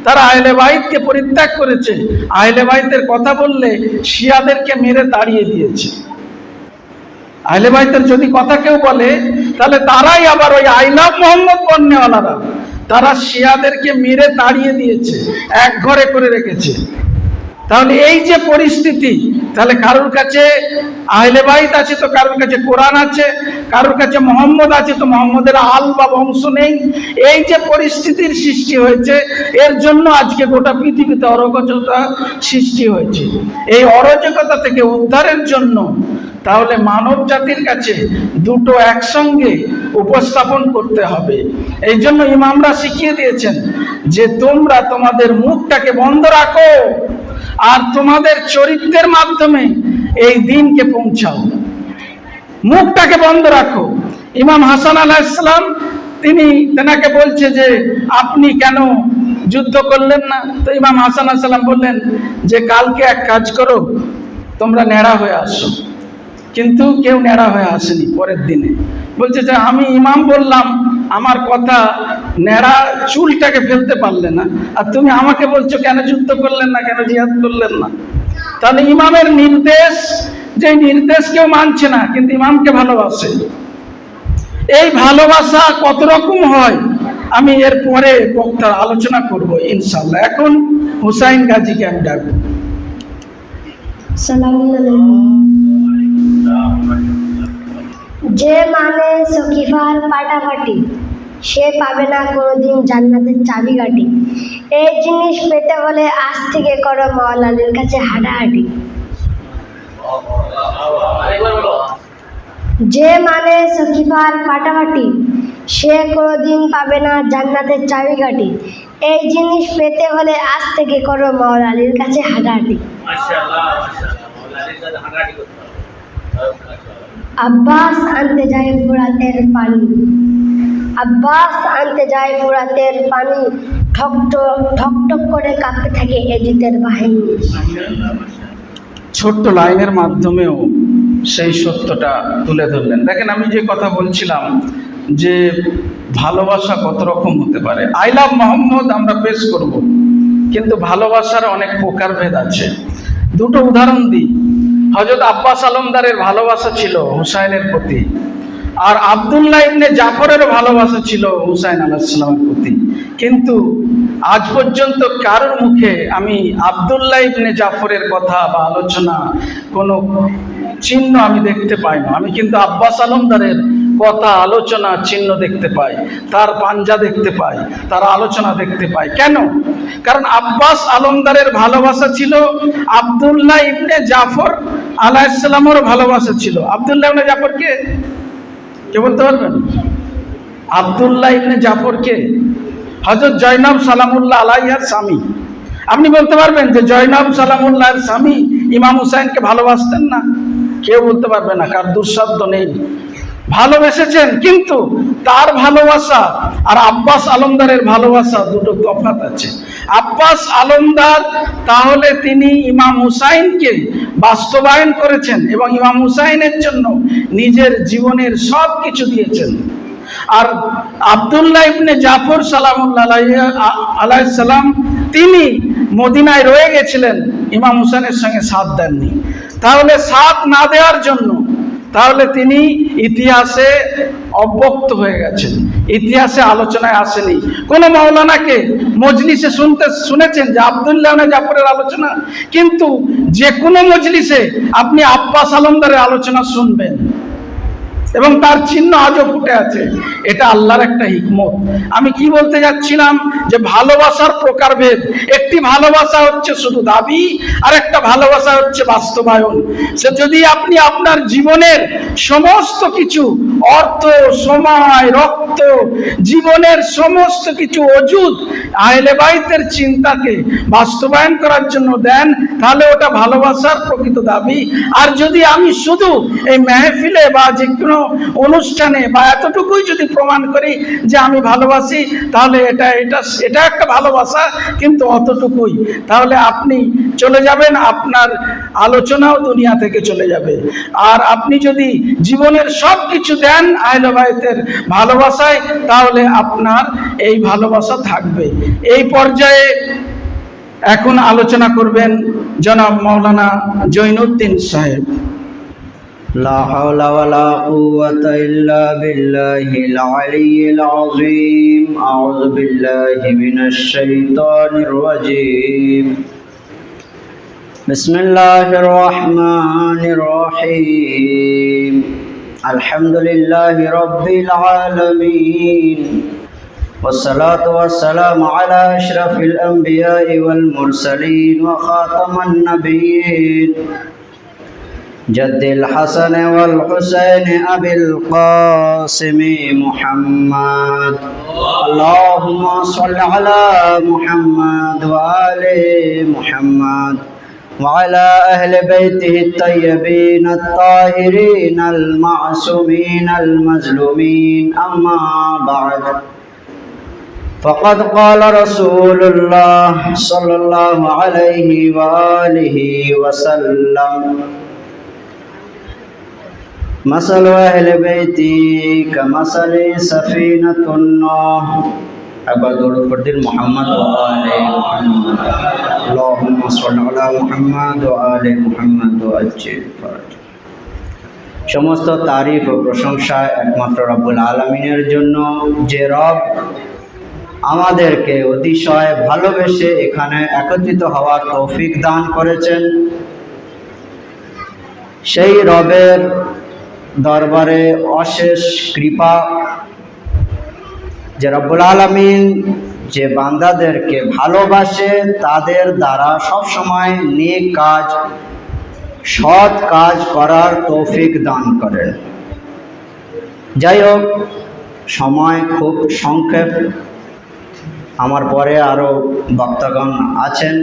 তারা আহলে বাইতকে পরিত্যাগ করেছে। আহলে বাইতের কথা বললে শিয়াদেরকে মেরে তাড়িয়ে দিয়েছে। আহলে বাইতের যদি কথা কেউ বলে তাহলে তারাই আবার ওই আই লাভ মোহাম্মদ বন্যওয়ালারা, তারা শিয়াদেরকে মেরে তাড়িয়ে দিয়েছে, এক ঘরে করে রেখেছে। তাহলে এই যে পরিস্থিতি, তাহলে কারোর কাছে আহলে বাইত আছে তো কারোর কাছে কোরআন আছে, কারোর কাছে মোহাম্মদ আছে তো মোহাম্মদের আল বা বংশ নেই। এই যে পরিস্থিতির সৃষ্টি হয়েছে, এর জন্য আজকে গোটা পৃথিবীতে অরাজকতা সৃষ্টি হয়েছে। এই অরাজকতা থেকে উদ্ধারের জন্য তাহলে মানব জাতির কাছে দুটো একসঙ্গে উপস্থাপন করতে হবে। এই জন্য ইমামরা শিখিয়ে দিয়েছেন যে তোমরা তোমাদের মুখটাকে বন্ধ রাখো আর তোমাদের চরিত্রের মাধ্যমে এই দিনকে পৌঁছাও। মুখটাকে বন্ধ রাখো। ইমাম হাসান আলাইহিস সালাম তেনাকে বলছে যে আপনি কেন যুদ্ধ করলেন না? তো ইমাম হাসান আলাইহিস সালাম বললেন যে কালকে এক কাজ করো, তোমরা ন্যাড়া হয়ে আসো। কিন্তু কেউ ন্যাড়া হয়ে আসেনি। পরের দিনে বলছে যে আমি ইমাম বললাম, আমার কথা ন্যাড়া চুলটাকে ফেলতে পারলে না, আর তুমি আমাকে বলছো কেন যুদ্ধ করলেন না, কেন জিহাদ করলেন না? তাহলে ইমামের নির্দেশ, যে নির্দেশ কেউ মানছে না কিন্তু ইমামকে ভালোবাসে। এই ভালোবাসা কত রকম হয় আমি এর পরে বক্তার আলোচনা করব ইনশাআল্লাহ। এখন হুসাইন গাজীকে আমি ডাকবো। যে মানে সকিফার পাটাপাটি, সে পাবে না কোনোদিন জান্নাতের চাবিকাঠি। এই জিনিস পেতে হলে আজ থেকে করো মাওলা আলীর কাছে হাঁটাহাঁটি। যে মানে সকিফার পাটাপাটি, সে কোনোদিন পাবে না জান্নাতের চাবিকাঠি। এই জিনিস পেতে হলে আজ থেকে করো মাওলা আলীর কাছে হাঁটাহাঁটি। আব্বাস আনতে যায় ফুরাতের পানি, আব্বাস আনতে যায় ফুরাতের পানি, ঠক ঠক করে কাঁপতে থাকে এজিদের বাহিনী। ছোট্ট লাইনের মাধ্যমেও সেই সত্যটা তুলে ধরলেন। দেখেন, আমি যে কথা বলছিলাম যে ভালোবাসা কত রকম হতে পারে। আই লাভ মোহাম্মদ আমরা পেশ করব, কিন্তু ভালোবাসার অনেক প্রকারভেদ আছে। দুটো উদাহরণ দিই। হযরত আব্বাস আলমদারের ভালোবাসা ছিল হুসাইনের প্রতি, আর আব্দুল্লাহ ইবনে জাফরেরও ভালোবাসা ছিল হুসাইন আলাইহিস সালামের প্রতি। কিন্তু আজ পর্যন্ত কারোর মুখে আমি আব্দুল্লাহ ইবনে জাফরের কথা বা আলোচনা কোনো চিহ্ন আমি দেখতে পাই না। আমি কিন্তু আব্বাস আলমদারের কথা, আলোচনা, চিহ্ন দেখতে পাই, তার পাঞ্জা দেখতে পাই, তার আলোচনা দেখতে পাই। কেন? কারণ আব্বাস আলমদারের ভালোবাসা ছিল, আব্দুল্লাহ ইবনে জাফর আলাইহিস সালামের ভালোবাসা ছিল। আব্দুল্লাহ ইবনে জাফর কে বলতে পারবেন? আব্দুল্লাহ ইবনে জাফর কে? হযরত জয়নব সালামুল্লাহ আলাইহার স্বামী। আপনি বলতে পারবেন যে জয়নব সালামুল্লাহর স্বামী ইমাম হুসাইনকে ভালোবাসতেন না? কেউ বলতে পারবে না, কার দুঃসাধ্য নেই। ভালোবেসেছেন, কিন্তু তার ভালোবাসা আর আব্বাস আলমদারের ভালোবাসা দুটো তফাৎ আছে। আব্বাস আলমদার তাহলে তিনি ইমাম হুসাইনকে বাস্তবায়ন করেছেন এবং ইমাম হুসাইনের জন্য নিজের জীবনের সব কিছু দিয়েছেন। আর আব্দুল্লাহ ইবনে জাফর সালামুল্লাহ আলাইহিস সালাম তিনি মদিনায় রয়ে গেছিলেন, ইমাম হুসাইনের সঙ্গে সাথ দেননি। তাহলে সাথ না দেওয়ার জন্য তাহলে তিনি ইতিহাসে অব্যক্ত হয়ে গেছেন, ইতিহাসে আলোচনায় আসেনি। কোন মাওলানাকে মজলিসে শুনেছেন যে আব্দুল্লাহ ইবনে জাফরের আলোচনা? কিন্তু যে কোনো মজলিসে আপনি আব্বাস আলমদারের আলোচনা শুনবেন। এবং তার চিহ্ন আজও ফুটে আছে। এটা আল্লাহর একটা হিকমত। আমি কি বলতে যাচ্ছিলাম, যে ভালোবাসার প্রকারভেদ। একটি ভালোবাসা হচ্ছে শুধু দাবি, আর একটা ভালোবাসা হচ্ছে বাস্তবায়ন। সে যদি আপনি আপনার জীবনের সমস্ত কিছু, অর্থ, সময়, রক্ত, জীবনের সমস্ত কিছু অযুত আহলে বাইতের চিন্তাকে বাস্তবায়ন করার জন্য দেন, তাহলে ওটা ভালোবাসার প্রকৃত দাবি। আর যদি আমি শুধু এই মেহফিলে বা যে কোনো অনুষ্ঠানে বা এতটুকুই যদি প্রমাণ করি যে আমি ভালোবাসি, তাহলে এটা একটা ভালোবাসা, কিন্তু অতটুকুই। তাহলে আপনি চলে যাবেন, আপনার আলোচনাও দুনিয়া থেকে চলে যাবে। আর আপনি যদি জীবনের সব কিছু দেন আহলে বাইতের ভালোবাসায়, তাহলে আপনার এই ভালোবাসা থাকবে। এই পর্যায়ে এখন আলোচনা করবেন জনাব মাওলানা জৈনুদ্দিন সাহেব। لا حول ولا قوة إلا بالله العلي العظيم. أعوذ بالله من الشيطان الرجيم. بسم الله الرحمن الرحيم. الحمد لله رب العالمين، والصلاة والسلام على أشرف الأنبياء والمرسلين وخاتم النبيين جد الحسن والحسين أبي القاسم محمد. اللهم صل على محمد وآل محمد وعلى أهل بيته الطيبين الطاهرين المعصومين المظلومين. أما بعد، فقد قال رسول الله صلى الله عليه وآله وسلم: مثل أهل بيتي كمثل سفينة النوح. একবার দরুদ পড়তেন মুহাম্মদ ওয়া আলে মুহাম্মদ। আল্লাহুম্মা সাল্লি আলা মুহাম্মদ ওয়া আলে মুহাম্মদ ওয়া আজ্জিল ফারাজ। সমস্ত তারিফ ও প্রশংসা একমাত্র রব্বুল আলামিনের জন্য, যে রব আমাদেরকে অতিশয় ভালোবেসে এখানে একত্রিত হওয়ার তৌফিক দান করেছেন। সেই রবের দরবারে অশেষ কৃপা যে রব্বুল আলামিন যে বান্দাদেরকে ভালোবাসে, তাদের দ্বারা সব সময় নেক কাজ, সৎ কাজ করার তৌফিক দান করেন। যাই হোক, সময় খুব সংক্ষেপ, আমার পরে আরো বক্তাগণ আছেন।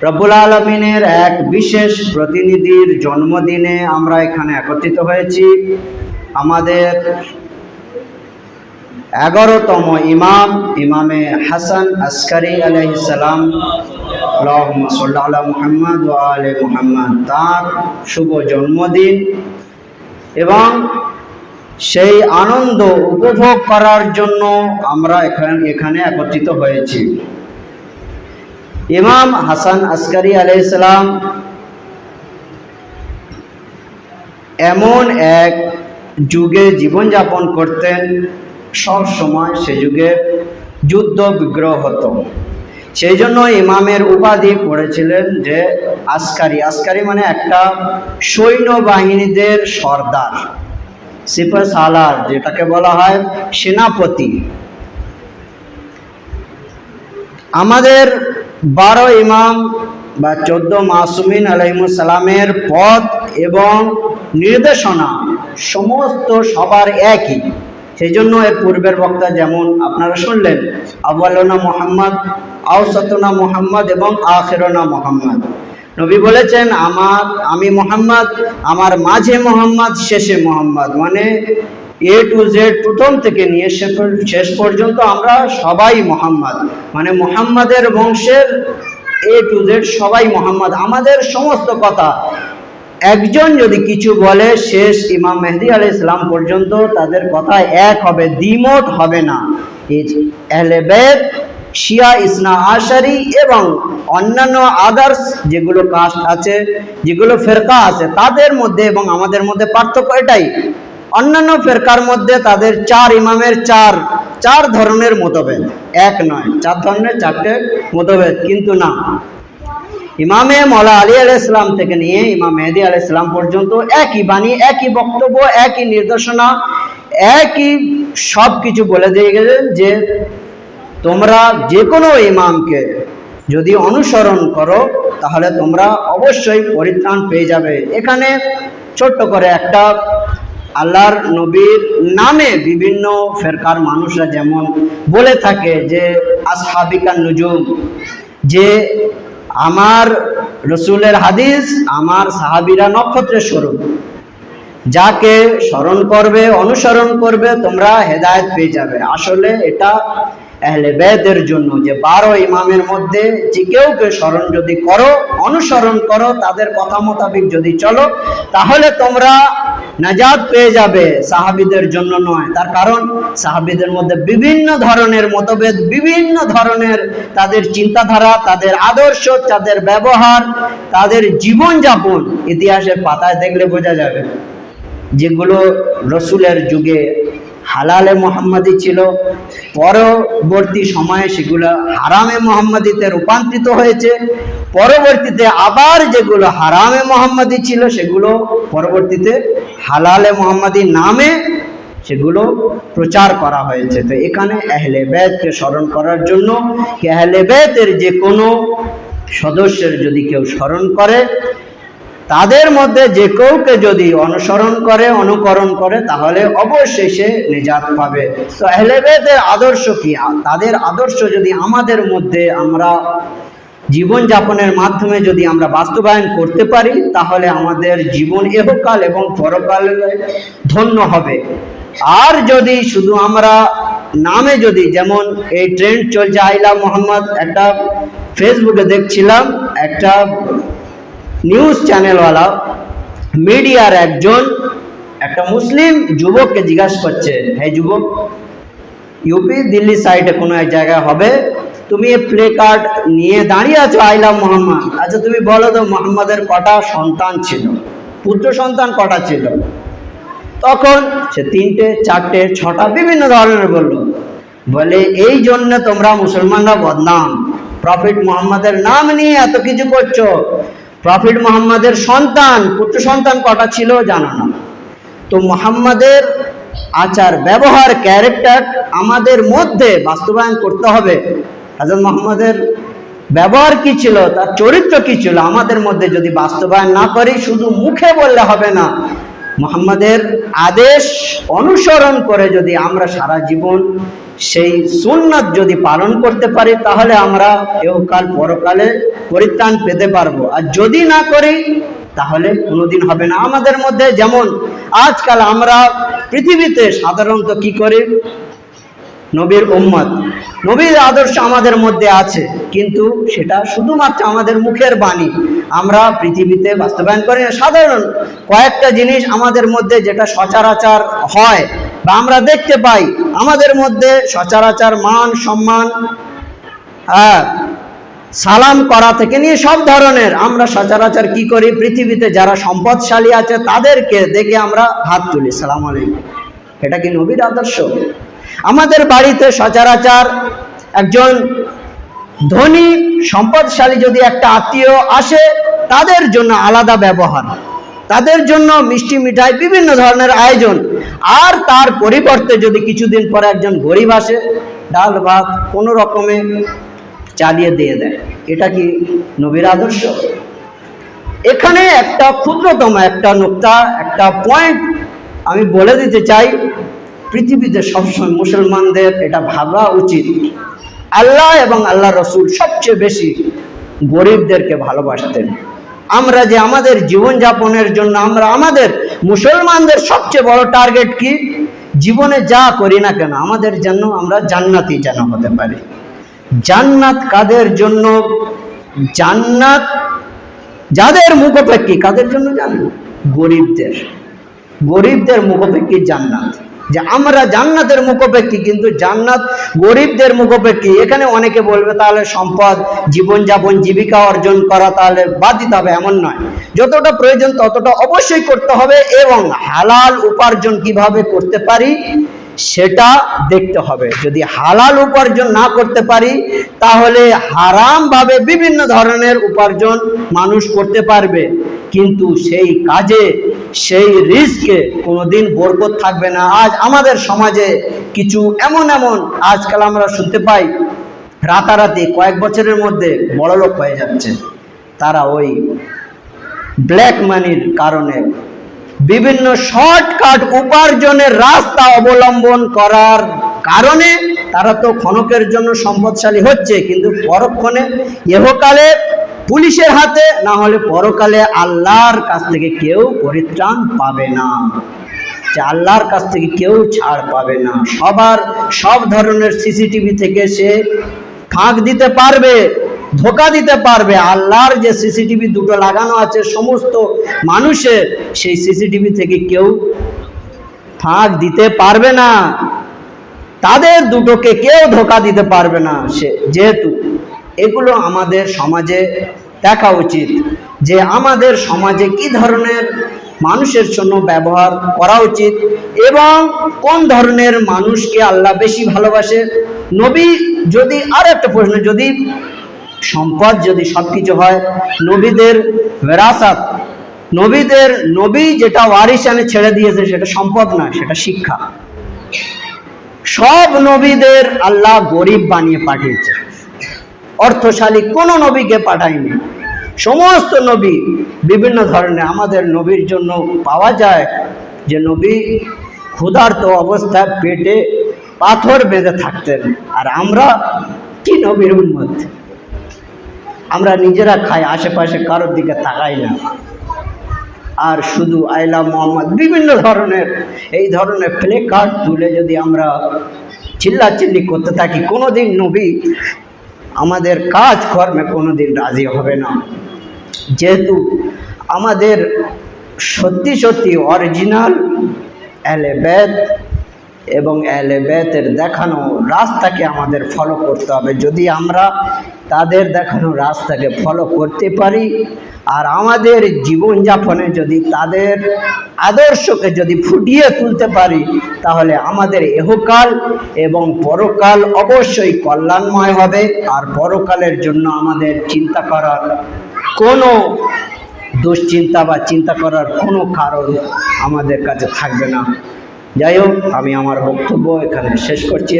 রব্বুল আলামিনের এক বিশেষ প্রতিনিধির জন্মদিনে আমরা এখানে একত্রিত হয়েছি। আমাদের 11তম ইমামে হাসান আসকারী আলাইহিস সালাম, আল্লাহুম্মা সাল্লি আলা মুহাম্মদ ওয়া আলে মুহাম্মদ, তার শুভ জন্মদিন, এবং সেই আনন্দ উপভোগ করার জন্য আমরা এখানে একত্রিত হয়েছি। ইমাম হাসান আসকারী আলাইহিস সালাম এমন এক যুগে জীবনযাপন করতেন, সব সময় সে যুগে যুদ্ধ বিগ্রহ হতো। সেই জন্য ইমামের উপাধি পড়েছিলেন যে আসকারী। আসকারী মানে একটা সৈন্যবাহিনীদের সর্দার, সিপাহ সালার, যেটাকে বলা হয় সেনাপতি। আমাদের 12 ইমাম বা 14 মাসুমিন আলাইহিস সালামের পথ এবং নির্দেশনা সমস্ত সবার একই। সেই জন্য এর পূর্বের বক্তা যেমন আপনারা শুনলেন, আউয়ালুনা মুহাম্মদ, আওসাতুনা মুহাম্মদ এবং আখিরুনা মুহাম্মদ। নবী বলেছেন, আমি মুহাম্মদ, আমার মাঝে মুহাম্মদ, শেষে মুহাম্মদ। মানে A to Z, প্রথম থেকে নিয়ে শেষ পর্যন্ত আমরা সবাই মুহাম্মদ। মানে মুহাম্মাদের বংশের A to Z সবাই মুহাম্মদ। আমাদের সমস্ত কথা, একজন যদি কিছু বলে, শেষ ইমাম মেহদী আলাইহিস সালাম পর্যন্ত তাদের কথা এক হবে, দ্বিমত হবে না। আহলে বাইত, শিয়া ইসনা আশারি এবং অন্যান্য আদার্স যেগুলো কাস্ট আছে, যেগুলো ফেরকা আছে, তাদের মধ্যে এবং আমাদের মধ্যে পার্থক্য এটাই। অন্যান্য ফেরকার মধ্যে তাদের 4 ইমামের চার ধরনের মতভেদ, এক নয়, 4 ধরনের 4টে মতভেদ, কিন্তু না, ইমামে মওলা আলী আলাইহিস সালাম থেকে নিয়ে ইমাম মেহেদী আলাইহিস সালাম পর্যন্ত একই বাণী, একই বক্তব্য, একই নির্দেশনা, একই সব কিছু বলে দিয়ে গেলেন যে তোমরা যে কোনো ইমামকে যদি অনুসরণ করো তাহলে তোমরা অবশ্যই পরিত্রাণ পেয়ে যাবে। এখানে ছোট্ট করে একটা আল্লাহর নবীর নামে বিভিন্ন ফেরকার মানুষরা যেমন বলে থাকে যে আসহাবিকান নুজুম, যে আমার রসুলের হাদিস, আমার সাহাবীরা নক্ষত্রের স্বরূপ, যাকে স্মরণ করবে, অনুসরণ করবে, তোমরা হেদায়েত পেয়ে যাবে। আসলে এটা আহলে বেতের জন্য, যে 12 ইমামের মধ্যে যে কেউ স্মরণ যদি করো, অনুসরণ করো, তাদের কথা মোতাবেক যদি চলো, তাহলে তোমরা নাজাত পেয়ে যাবে, সাহাবীদের জন্য নয়। তার কারণ সাহাবীদের মধ্যে বিভিন্ন ধরনের মতভেদ, বিভিন্ন ধরনের তাদের চিন্তাধারা, তাদের আদর্শ, তাদের ব্যবহার, তাদের জীবনযাপন ইতিহাসের পাতায় দেখলে বোঝা যাবে। যেগুলো রসুলের যুগে হালালে মোহাম্মদী ছিল, পরবর্তী সময়ে সেগুলো হারামে মোহাম্মদীতে রূপান্তরিত হয়েছে, পরবর্তীতে আবার যেগুলো হারামে মোহাম্মদী ছিল সেগুলো পরবর্তীতে হালালে মোহাম্মদী নামে সেগুলো প্রচার করা হয়েছে। তো এখানে আহলে বেতকে স্মরণ করার জন্য কি আহলে বেতের যে কোনো সদস্যের যদি কেউ স্মরণ করে, তাদের মধ্যে যে কেউকে যদি অনুসরণ করে, অনুকরণ করে, তাহলে অবশ্যই সে নিজাত পাবে। তো আহলে বেতের আদর্শ কি? তাদের আদর্শ যদি আমাদের মধ্যে আমরা জীবন যাপনের মাধ্যমে যদি আমরা বাস্তবায়ন করতে পারি, তাহলে আমাদের জীবন ইহকাল এবং পরকালে ধন্য হবে। আর যদি শুধু আমরা নামে যদি, যেমন এই ট্রেন্ড চলছে আইলা মোহাম্মদ, একটা ফেসবুকে দেখছিলাম, একটা নিউজ চ্যানেলওয়ালা মিডিয়ার একজন একটা মুসলিম যুবককে জিজ্ঞাসা করছে, হে যুবক, ইউপি দিল্লি সাইডে কোনো এক জায়গায় হবে, তুমি এই প্লে কার্ড নিয়ে দাঁড়িয়ে আছো আইলা মোহাম্মদ, আচ্ছা তুমি বলো তো মোহাম্মদের কটা সন্তান ছিল, পুত্র সন্তান কটা ছিল? তখন সে 3টে, 4টে, 6টা বিভিন্ন ধরনের বললো। বলে এই জন্য তোমরা মুসলমানরা বদনাম, প্রফেট মোহাম্মদের নাম নিয়ে এত কিছু করছো, প্রফেট মোহাম্মদের সন্তান, পুত্র সন্তান কটা ছিল জানো না। তো মোহাম্মদের আচার, ব্যবহার, ক্যারেক্টার আমাদের মধ্যে বাস্তবায়ন করতে হবে। হযরত মোহাম্মদের ব্যবহার কি ছিল, তার চরিত্র কি ছিল, আমাদের মধ্যে যদি বাস্তবায়ন না করি, শুধু মুখে বললে হবে না, মোহাম্মদের আদেশ অনুসরণ করে যদি আমরা সারা জীবন সেই সুন্নাত যদি পালন করতে পারি, তাহলে আমরা ইহকাল পরকালে পরিত্রাণ পেতে পারবো। আর যদি না করি তাহলে কোনোদিন হবে না। আমাদের মধ্যে যেমন আজকাল আমরা পৃথিবীতে সাধারণত কি করি, নবীর উম্মত, নবীর আদর্শ আমাদের মধ্যে আছে, কিন্তু সেটা শুধুমাত্র আমাদের মুখের বাণী, আমরা পৃথিবীতে বাস্তবায়ন করি না। সাধারণ কয়েকটা জিনিস আমাদের মধ্যে যেটা সচরাচর হয় বা আমরা দেখতে পাই, আমাদের মধ্যে সচরাচর মান সম্মান, সালাম করা থেকে নিয়ে সব ধরনের আমরা সচরাচর কি করি, পৃথিবীতে যারা সম্পদশালী আছে তাদেরকে দেখে আমরা হাত তুলি, সালাম আলাইকুম। এটা কি নবীর আদর্শ? আমাদের বাড়িতে সচরাচর একজন ধনী সম্পদশালী যদি একটা আত্মীয় আসে, তাদের জন্য আলাদা ব্যবহার, তাদের জন্য মিষ্টি মিঠাই বিভিন্ন ধরনের আয়োজন। আর তার পরিবর্তে যদি কিছুদিন পরে একজন গরিব আসে, ডাল ভাত কোনো রকমে চালিয়ে দিয়ে দেয়, এটা কি নবীর আদর্শ? এখানে একটা ক্ষুদ্রতম একটা নুকতা, একটা পয়েন্ট আমি বলে দিতে চাই, পৃথিবীতে সবসময় মুসলমানদের এটা ভাবা উচিত, আল্লাহ এবং আল্লাহ রসুল সবচেয়ে বেশি গরিবদেরকে ভালোবাসতেন। আমরা যে আমাদের জীবনযাপনের জন্য আমরা আমাদের মুসলমানদের সবচেয়ে বড় টার্গেট কি, জীবনে যা করি না কেন আমাদের জন্য আমরা জান্নাতি যেন হতে পারি। জান্নাত কাদের জন্য? জান্নাত যাদের মুখাপেক্ষী, কাদের জন্য জানেন? গরিবদের, গরিবদের মুখাপেক্ষী জান্নাত। যে আমরা জান্নাতের মুখাপেক্ষী, কিন্তু জান্নাত গরিবদের মুখাপেক্ষী। এখানে অনেকে বলবে তাহলে সম্পদ, জীবনযাপন, জীবিকা অর্জন করা তাহলে বাদ দিতে হবে, এমন নয়। যতটা প্রয়োজন ততটা অবশ্যই করতে হবে, এবং হালাল উপার্জন কিভাবে করতে পারি সেটা দেখতে হবে। যদি হালাল উপার্জন না করতে পারি তাহলে হারাম ভাবে বিভিন্ন ধরনের উপার্জন মানুষ করতে পারবে, কিন্তু সেই কাজে সেই রিস্কে কোনোদিন বরকত থাকবে না। আজ আমাদের সমাজে কিছু এমন আজকাল আমরা শুনতে পাই রাতারাতি কয়েক বছরের মধ্যে বড়লোক হয়ে যাচ্ছে। তারা ওই ব্ল্যাক মানির কারণে বিভিন্ন শর্টকাট উপার্জনের রাস্তা অবলম্বন করার কারণে তারা তো ক্ষণকের জন্য সম্পদশালী হচ্ছে, কিন্তু পরক্ষণে ইহকালে পুলিশের হাতে, না হলে পরকালে আল্লাহর কাছ থেকে কেউ পরিত্রাণ পাবে না, যে আল্লাহর কাছ থেকে কেউ ছাড় পাবে না। সব ধরনের সিসিটিভি থেকে সে ফাঁক দিতে পারবে, ধোকা দিতে পারবে। আল্লাহর যে সিসিটিভি দুটো লাগানো আছে সমস্ত মানুষের, সেই সিসিটিভি থেকে কেউ ফাঁক দিতে পারবে না, তাদের দুটোকে কেউ ধোকা দিতে পারবে না। যেহেতু এগুলো আমাদের সমাজে দেখা উচিত যে আমাদের সমাজে কি ধরনের মানুষের জন্য ব্যবহার করা উচিত এবং কোন ধরনের মানুষকে আল্লাহ বেশি ভালোবাসে। নবী যদি, আর একটা প্রশ্ন, যদি সম্পদ যদি সবকিছু হয়, নবীদের বিরাসাত, নবী যেটা ওয়ারিসানে ছেড়ে দিয়েছে সেটা সম্পদ না, সেটা শিক্ষা। সব নবীদের আল্লাহ গরিব বানিয়ে পাঠিয়েছে, অর্থশালী কোনো নবীকে পাঠায়নি। সমস্ত নবী বিভিন্ন ধরনের, আমাদের নবীর জন্য পাওয়া যায় যে নবী ক্ষুধার্ত অবস্থায় পেটে পাথর বেঁধে থাকতেন, আর আমরা কি নবীর উম্মত? আমরা নিজেরা খাই, আশেপাশে কারোর দিকে তাকাই না, আর শুধু আইলা মোহাম্মদ বিভিন্ন ধরনের এই ধরনের প্লে কার্ড তুলে যদি আমরা চিল্লাচিল্লি করতে থাকি, কোনোদিন নবী আমাদের কাজ কর্মে কোনোদিন রাজি হবে না। যেহেতু আমাদের সত্যি অরিজিনাল আহলে বাইত এবং আহলে বাইতের দেখানো রাস্তাকে আমাদের ফলো করতে হবে। যদি আমরা তাদের দেখানো রাস্তাকে ফলো করতে পারি আর আমাদের জীবনযাপনে যদি তাদের আদর্শকে যদি ফুটিয়ে তুলতে পারি, তাহলে আমাদের ইহকাল এবং পরকাল অবশ্যই কল্যাণময় হবে। আর পরকালের জন্য আমাদের চিন্তা করার কোনো দুশ্চিন্তা বা চিন্তা করার কোনো কারণ আমাদের কাছে থাকবে না। যাই হোক, আমি আমার বক্তব্য এখানে শেষ করছি।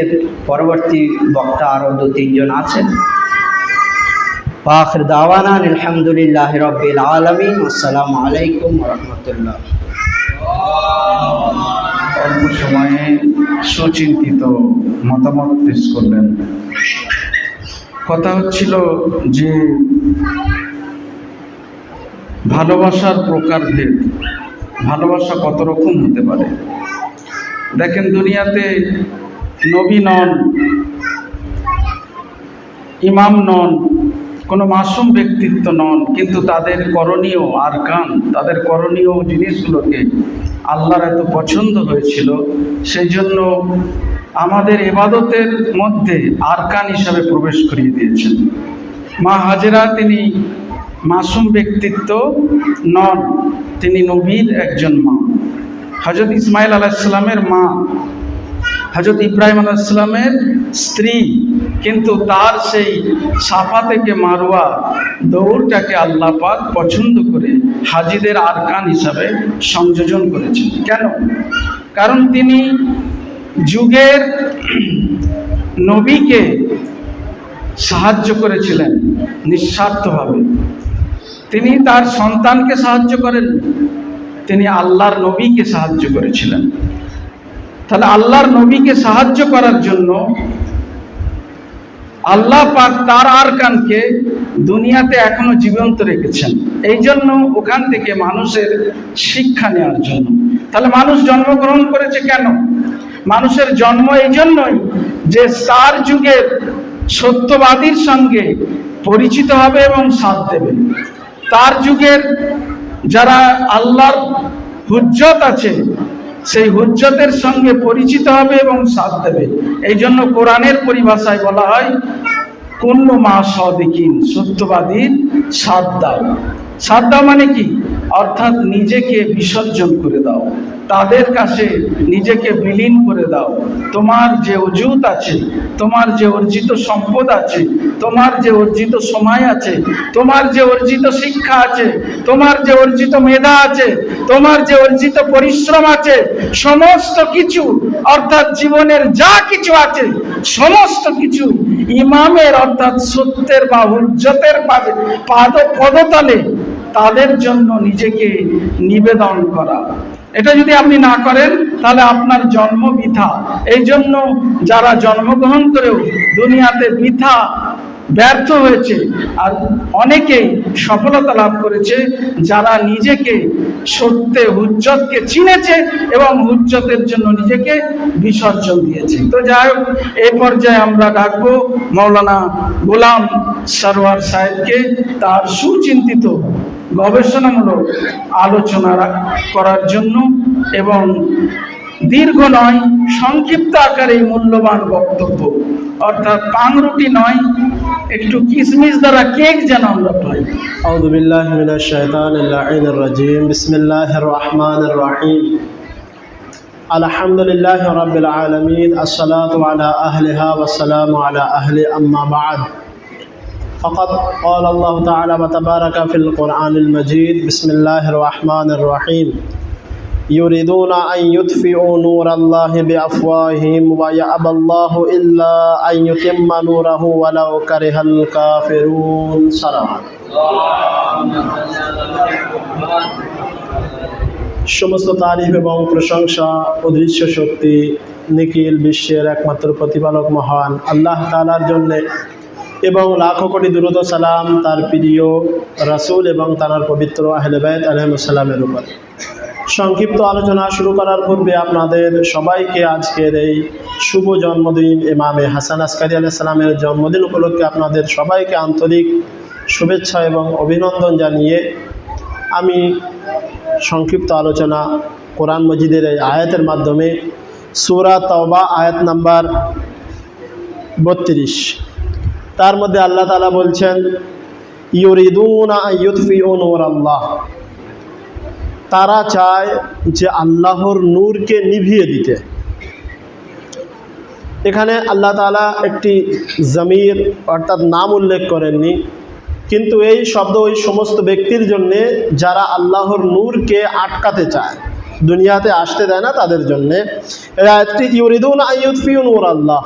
পরবর্তী বক্তা আরও 2-3 জন আছেন। আখির দাওয়ানা আলহামদুলিল্লাহি রাব্বিল আলামিন। আসসালামু আলাইকুম ওয়া রাহমাতুল্লাহ। অল্প সময়ে সুচিন্তিত মতামত পেশ করলেন। কথা হচ্ছিল যে ভালোবাসার প্রকারভেদ, ভালোবাসা কত রকম হতে পারে। দেখেন, দুনিয়াতে নবী নন, ইমাম নন, কোনো মাসুম ব্যক্তিত্ব নন, কিন্তু তাদের করণীয় আরকান, তাদের করণীয় জিনিসগুলোকে আল্লাহর এত পছন্দ হয়েছিল, সেই জন্য আমাদের ইবাদতের মধ্যে আরকান হিসাবে প্রবেশ করিয়ে দিয়েছেন। মা হাজেরা তিনি মাসুম ব্যক্তিত্ব নন, তিনি নবীর একজন মা। হযরত ইসমাইল আলাইহিস সালামের মা, হযরত ইব্রাহিম আলাইহিস সালামের স্ত্রী, কিন্তু তার সেই সাফা থেকে মারওয়া দৌড়টাকে আল্লাহ পাক পছন্দ করে হাজিদের আরকান হিসাবে সংযোজন করেছেন। কেন? কারণ তিনি যুগের নবীকে সাহায্য করেছিলেন নিঃস্বার্থভাবে। তিনি তার সন্তানকে সাহায্য করেন, তিনি আল্লাহর নবীকে সাহায্য করেছিলেন। তাহলে আল্লাহর নবীকে সাহায্য করার জন্য আল্লাহ পাক তার আরকানকে দুনিয়াতে এখনো জীবন্ত রেখেছেন, এই জন্য ওখান থেকে মানুষের শিক্ষা নেওয়ার জন্য। তাহলে মানুষ জন্মগ্রহণ করেছে কেন? মানুষের জন্ম এই জন্যই যে তার যুগের সত্যবাদীর সঙ্গে পরিচিত হবে এবং সাথ দেবে। তার যুগের যারা আল্লাহর হুজ্জত আছে সেই হুজ্জতের সঙ্গে পরিচিত হবে এবং সাথ দেবে। এই জন্য কোরআনের পরিভাষায় বলা হয় কুল্লু মা সাদিকিন, সত্যবাদীর সাথ দাও। সাথ দাও মানে কি? অর্থাৎ নিজেকে বিসর্জন করে দাও, তাদের কাছে নিজেকে বিলীন করে দাও। তোমার যে অজুত আছে, তোমার যে অর্জিত সম্পদ আছে, তোমার যে অর্জিত সময় আছে, তোমার যে অর্জিত শিক্ষা আছে, তোমার যে অর্জিত মেধা আছে, তোমার যে অর্জিত পরিশ্রম আছে, সমস্ত কিছু অর্থাৎ জীবনের যা কিছু আছে সমস্ত কিছু ইমামের অর্থাৎ সত্যের বা হুজ্জতের পদতলে তাদের জন্য নিজেকে নিবেদন করা। এটা যদি আপনি না করেন তাহলে আপনার জন্ম বৃথা। এই জন্য যারা জন্মগ্রহণ করেও দুনিয়াতে বৃথা ব্যর্থ হয়েছে, আর অনেকেই সফলতা লাভ করেছে যারা নিজেকে সত্যে হুজ্জতকে চিনেছে এবং হুজ্জতের জন্য নিজেকে বিসর্জন দিয়েছে। তো যাই হোক, এই পর্যায়ে আমরা ডাকবো মৌলানা গোলাম সরওয়ার সাহেবকে তার সুচিন্তিত গবেষণামূলক আলোচনা করার জন্য, এবং দীর্ঘ নয়, সংক্ষিপ্ত আকারে মূল্যবান বক্তব্য, অর্থাৎ পাংরুটি নয়, একটু কিশমিশ দ্বারা কেক যেন আমরা পাই। أعوذ بالله من الشيطان اللعين الرجيم بسم الله الرحمن الرحيم الحمد لله رب العالمين الصلاة على أهلها والسلام على أهل أما بعد فقد قال الله تعالى وتبارك في القرآن المجيد بسم الله الرحمن الرحيم يريدون أن يطفئوا نور الله بأفواههم ويأبى الله إلا أن يتم نوره ولو كره الكافرون صلوات সমস্ত তারিফ এবং প্রশংসা অদৃশ্য শক্তি নিখিল বিশ্বের একমাত্র প্রতিপালক মহান আল্লাহ তাআলার জন্য, এবং লাখো কোটি দুরূদ ও সালাম তার প্রিয় রাসূল এবং তার পবিত্র আহলে বাইত আলাইহিস সালামের উপর। সংক্ষিপ্ত আলোচনা শুরু করার পূর্বে আপনাদের সবাইকে আজকের এই শুভ জন্মদিন ইমামে হাসান আসকারী আলাইহিস সালামের জন্মদিন উপলক্ষে আপনাদের সবাইকে আন্তরিক শুভেচ্ছা এবং অভিনন্দন জানিয়ে আমি সংক্ষিপ্ত আলোচনা কোরআন মজিদের এই আয়াতের মাধ্যমে সূরা তাওবা আয়াত নাম্বার 32, তার মধ্যে আল্লাহ তাআলা বলছেন ইউরিদুনা আন ইউতফিউ নূরাল্লাহ, তারা চায় যে আল্লাহর নূরকে নিভিয়ে দিতে। এখানে আল্লাহ তাআলা একটি জমির অর্থাৎ নাম উল্লেখ করেননি, কিন্তু এই শব্দ ওই সমস্ত ব্যক্তির জন্যে যারা আল্লাহর নূরকে আটকাতে চায়, দুনিয়াতে আসতে দেয় না, তাদের জন্যে এই আয়াতটি ইউরিদুনা আন ইউতফিউ নূরাল্লাহ,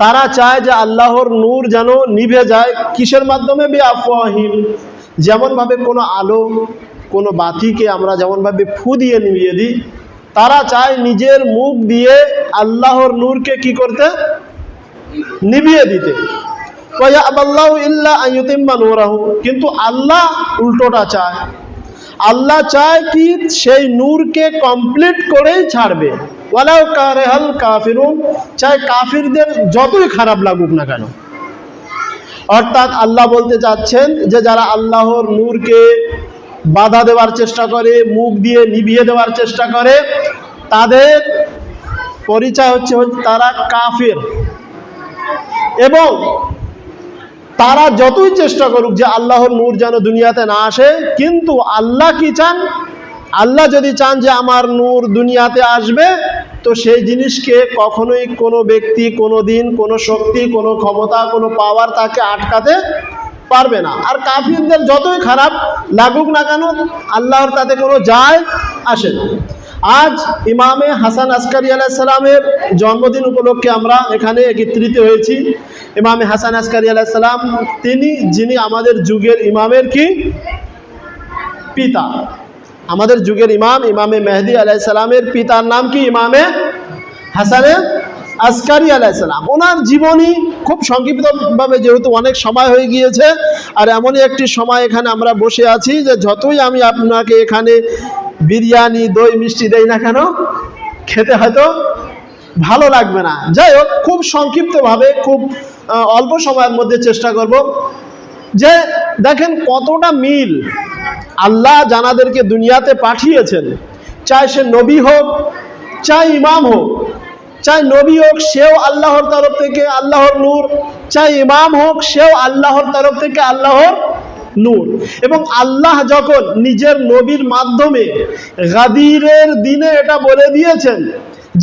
তারা চায় যে আল্লাহর নূর যেন নিভে যায়। কিসের মাধ্যমে? বিআফওয়াহিম, যেমনভাবে কোনো আলো, কোনো বাতিকে আমরা যেমনভাবে ফু দিয়ে নিভিয়ে দিই, তারা চায় নিজের মুখ দিয়ে আল্লাহর নূরকে কি করতে? নিভিয়ে দিতে। ওয়ায়াবাল্লাহু ইল্লা আন ইউতিম্মা নূরাহু, কিন্তু আল্লাহ উল্টোটা চায়। আল্লাহ চায় কি সেই নূরকে কমপ্লিট করেই ছাড়বে। ওয়ালাউ কারিহাল কাফিরুন, চাই কাফিরদের যতই খারাপ লাগুক না কেন। অর্থাৎ আল্লাহ বলতে চাচ্ছেন যে যারা আল্লাহর নূরকে বাধা দেওয়ার চেষ্টা করে, মুখ দিয়ে নিভিয়ে দেওয়ার চেষ্টা করে, তাদের পরিচয় হচ্ছে তারা কাফির। এবং তারা যতই চেষ্টা করুক যে আল্লাহর নূর যেন দুনিয়াতে না আসে, কিন্তু আল্লাহ কি চান? আল্লাহ যদি চান যে আমার নূর দুনিয়াতে আসবে, তো সেই জিনিসকে কখনোই কোনো ব্যক্তি, কোনো দিন, কোনো শক্তি, কোনো ক্ষমতা, কোনো পাওয়ার তাকে আটকাতে পারবে না। আর কাফিরদের যতই খারাপ লাগুক না কেন, আল্লাহর তাতে কোনো যায় আসে না। আজ ইমামে হাসান আসকারী আলাইহিস সালামের জন্মদিন উপলক্ষে আমরা এখানে একত্রিত হয়েছি। ইমামে হাসান আসকারী আলাইহিস সালাম তিনি যিনি আমাদের যুগের ইমামের কি পিতা, আমাদের যুগের ইমাম ইমামে মেহদি আলাইহিস সালামের পিতার নাম কি? ইমামে হাসানে আসকারী আলাইহিস সালাম। ওনার জীবনী খুব সংক্ষিপ্তভাবে, যেহেতু অনেক সময় হয়ে গিয়েছে, আর এমনই একটি সময় এখানে আমরা বসে আছি যে যতই আমি আপনাকে এখানে বিরিয়ানি, দই, মিষ্টি দেই না কেন, খেতে হয়তো ভালো লাগবে না। যাই হোক, খুব সংক্ষিপ্তভাবে, খুব অল্প সময়ের মধ্যে চেষ্টা করব যে দেখেন কতটা মিল আল্লাহ জানাদেরকে দুনিয়াতে পাঠিয়েছেন। চাই সে নবী হোক, চাই ইমাম হোক, চাই নবী হোক সেও আল্লাহর তরফ থেকে আল্লাহর নূর, চাই ইমাম হোক সেও আল্লাহর তরফ থেকে আল্লাহর নূর। এবং আল্লাহ যখন নিজের নবীর মাধ্যমে গাদিরের দিনে এটা বলে দিয়েছেন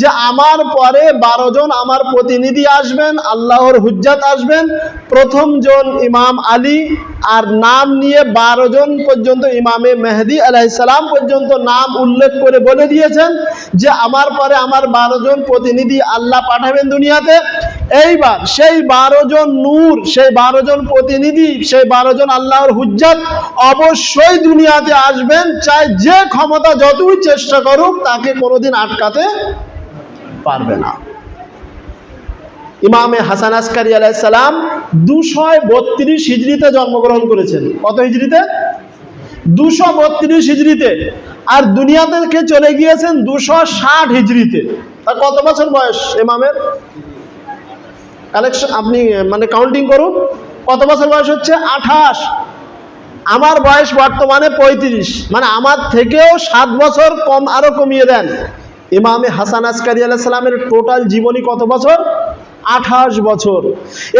যে আমার পরে 12 জন আমার প্রতিনিধি আসবেন, আল্লাহর হুজ্জাত আসবেন, প্রথম জন ইমাম আলী, আর নাম নিয়ে 12 জন পর্যন্ত ইমামে মেহেদি আলাইহিস সালাম পর্যন্ত নাম উল্লেখ করে বলে দিয়েছেন যে আমার পরে আমার 12 জন প্রতিনিধি আল্লাহ পাঠাবেন দুনিয়াতে। এইবার সেই 12 জন নূর, সেই 12 জন প্রতিনিধি, সেই 12 জন আল্লাহর হুজ্জাত অবশ্যই দুনিয়াতে আসবেন, চাই যে ক্ষমতা যতই চেষ্টা করুক তাকে কোনোদিন আটকাতে পারবে না। ইমামে হাসান আসকারী আলাইহিস সালাম 232 হিজরিতে জন্মগ্রহণ করেছেন। কত হিজরিতে? 232 হিজরিতে। আর দুনিয়া থেকে চলে গিয়েছেন 260 হিজরিতে। তার কত বছর বয়স ইমামের? কালেকশন আপনি মানে কাউন্টিং করুন, কত বছর বয়স হচ্ছে? 28। আমার বয়স বর্তমানে 35, মানে আমার থেকেও 7 বছর কম, আরো কমিয়ে দেন। ইমামে হাসান আসকারী আলাইহিস সালামের টোটাল জীবনী কত বছর? 28 বছর।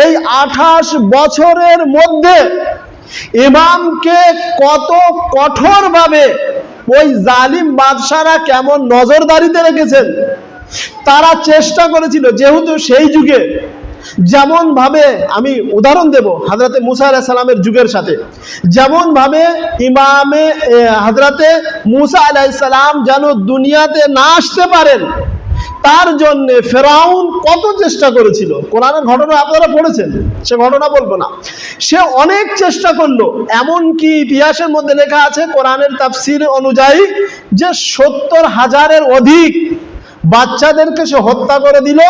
এই 28 বছরের মধ্যে ইমামকে কত কঠোরভাবে ওই জালিম বাদশারা কেমন নজরদারিতে রেখেছেন। তারা চেষ্টা করেছিল, যেহেতু সেই যুগে যেমন ভাবে, আমি উদাহরণ দেব হযরতে মুসা আলাইহিস সালামের যুগের সাথে, যেমন ভাবে ইমামে হযরতে মুসা আলাইহিস সালাম যেন দুনিয়াতে না আসতে পারেন, তার জন্য ফেরাউন কত চেষ্টা করেছিল। কোরআনের ঘটনা আপনারা পড়েছেন, সে ঘটনা বলবো না। সে অনেক চেষ্টা করলো, এমনকি ইতিহাসের মধ্যে লেখা আছে কোরআনের তাফসীর অনুযায়ী যে 70,000-এর অধিক বাচ্চাদেরকে সে হত্যা করে দিল,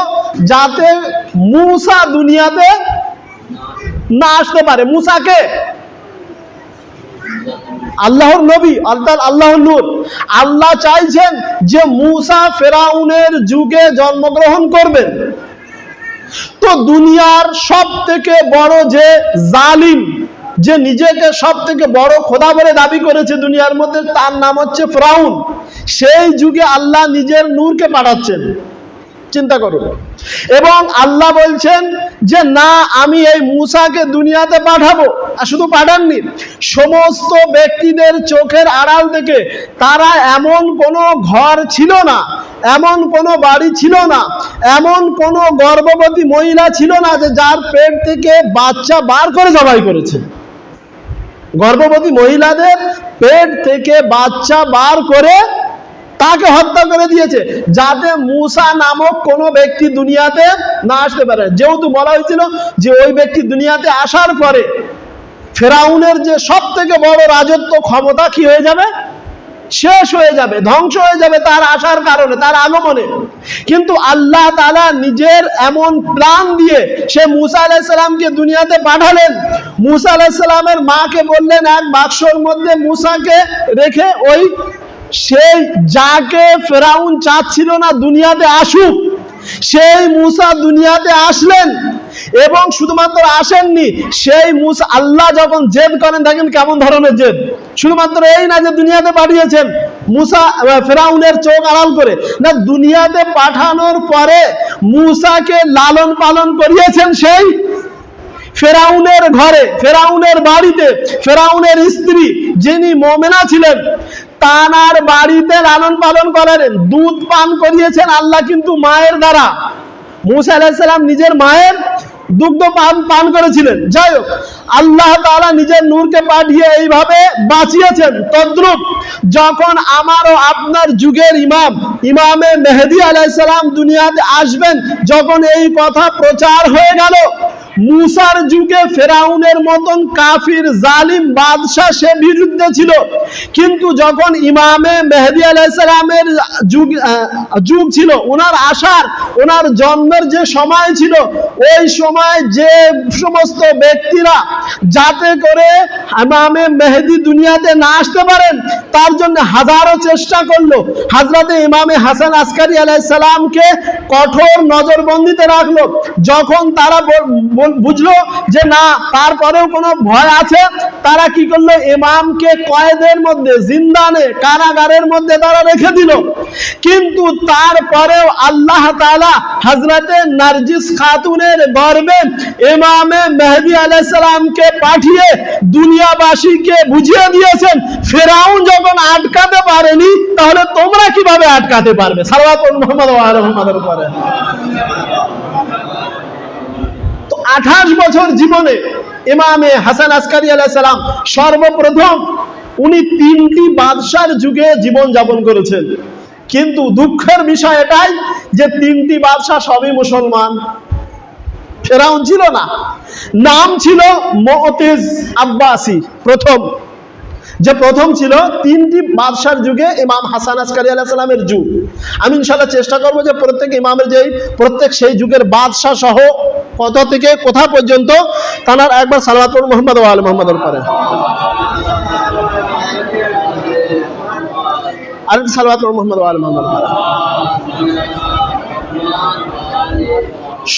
যাতে মুসা দুনিয়াতে না আসতে পারে। মুসাকে আল্লাহর নবী, অর্থাৎ আল্লাহর নূর, আল্লাহ চাইছেন যে মুসা ফেরাউনের যুগে জন্মগ্রহণ করবেন। তো দুনিয়ার সব থেকে বড় যে জালিম, যে নিজেকে সব থেকে বড় খোদা বলে দাবি করেছে দুনিয়ার মধ্যে, তার নাম হচ্ছে ফেরাউন। সেই যুগে আল্লাহ নিজের নূরকে পাঠাচ্ছেন, চিন্তা করুন। এবং আল্লাহ বলছেন যে না, আমি এই মুসাকে দুনিয়াতে পাঠাবো। আর শুধু পাঠাননি, সমস্ত ব্যক্তিদের চোখের আড়াল থেকে তারা এমন কোনো ঘর ছিল না, এমন কোনো বাড়ি ছিল না, এমন কোনো গর্ভবতী মহিলা ছিল না যে যার পেট থেকে বাচ্চা বার করে জবাই করেছে। গর্ভবতী মহিলাদের পেট থেকে বাচ্চা বার করে তাকে হত্যা করে দিয়েছে, যাতে মুসা নামক কোনো ব্যক্তি দুনিয়াতে না আসতে পারে। যেহেতু বলা হয়েছিল যে ওই ব্যক্তি দুনিয়াতে আসার পরে ফেরাউনের যে সব থেকে বড় রাজত্ব ক্ষমতা কি হয়ে যাবে? শেষ হয়ে যাবে, ধ্বংস হয়ে যাবে তার আসার কারণে, তার আগমনে। কিন্তু আল্লাহ তাআলা নিজের এমন প্ল্যান দিয়ে সে মুসা আলাইহিস সালামকে দুনিয়াতে পাঠালেন। মুসা আলাইহিস সালামের মাকে বললেন এক বাক্সর মধ্যে মুসাকে রেখে, ওই সেই যাকে ফেরাউন চাচ্ছিল না দুনিয়াতে আসুক, সেই মুসা দুনিয়াতে আসলেন। এবং শুধুমাত্র আসেননি, সেই মুসা, আল্লাহ যখন জেদ করেন দেখেন কেমন ধরনের জেদ। শুধুমাত্র এই না যে দুনিয়াতে পাঠিয়েছেন মুসা ফেরাউনের চোখ আড়াল করে, না, দুনিয়াতে পাঠানোর পরে মুসাকে লালন পালন করিয়েছেন সেই ফেরাউনের ঘরে, ফেরাউনের বাড়িতে। ফেরাউনের স্ত্রী যিনি মুমিনা ছিলেন, তানার বাড়িতে লালন পালন করেন, দুধ পান করিয়েছেন আল্লাহ কিন্তু মায়ের দ্বারা। মুসা আলাইহিস সালাম নিজের মায়ের দুগ্ধ পান করেছিলেন। যাই হোক, আল্লাহ তাআলা নিজের নূরকে পাঠিয়ে এইভাবে বাঁচিয়েছেন। তদ্রূপ যখন আমার ও আপনার যুগের ইমামে মেহেদী আলাইহিস সালাম দুনিয়াতে আসবেন, যখন এই কথা প্রচার হয়ে গেল, মুসার যুগে ফেরাউনের মতন কাফির জালিম বাদশা সে বিরুদ্ধে ছিল, কিন্তু যখন ইমামে মেহেদী আলাইহিস সালামের যুগ ছিল, ওনার আসার, ওনার জন্মের যে সময় ছিল, ওই সময় যে সমস্ত ব্যক্তিরা যাতে করে ইমামে মেহেদী দুনিয়াতে না আসতে পারেন, তার জন্য হাজারো চেষ্টা করলো। হযরতে ইমামে হাসান আসকারী আলাইহিস সালামকে কঠোর নজরবন্দিতে রাখলো। যখন তারা বুঝলো যে না তারপরেও কোনো ভয় আছে, তারা কি করলো, ইমামকে কয়েদের মধ্যে, জিন্দানে, কারাগারের মধ্যে তারা রেখে দিল। কিন্তু তারপরেও আল্লাহ তাআলা হযরতে নার্জিস খাতুনের গর্বে ইমামে মেহেদী আলাইহিস সালামকে পাঠিয়ে দুনিয়াবাসীকে বুঝিয়ে দিয়েছেন, ফেরাউন যখন আটকাতে পারেনি তাহলে তোমরা কিভাবে আটকাতে পারবে। সাল্লাল্লাহু মুহাম্মদ ওয়া আলি মুহাম্মাদের উপরে। তো 28 বছর জীবনে ইমামে হাসান আসকারী আলাইহিস সালাম সর্বপ্রথম উনি 3টি বাদশার যুগে জীবন যাপন করেছেন। কিন্তু দুঃখের বিষয় এটাই যে 3টি বাদশা সবই মুসলমান, ফেরাউন ছিল না। নাম ছিল মুআতিজ আব্বাসি। প্রথম ছিল 3টি বাদশার যুগে ইমাম হাসান আসকারী আলাইহিস সালামের যুগ। আমি ইনশাআল্লাহ চেষ্টা করব যে প্রত্যেক ইমামের প্রত্যেক সেই যুগের বাদশা সহ কত থেকে কোথা পর্যন্ত তার একবার সালাওয়াতুল মুহাম্মদ ওয়া আলি মুহাম্মাদের উপরে আর সালাওয়াতুল মুহাম্মদ ওয়া আলি মুহাম্মাদের উপরে।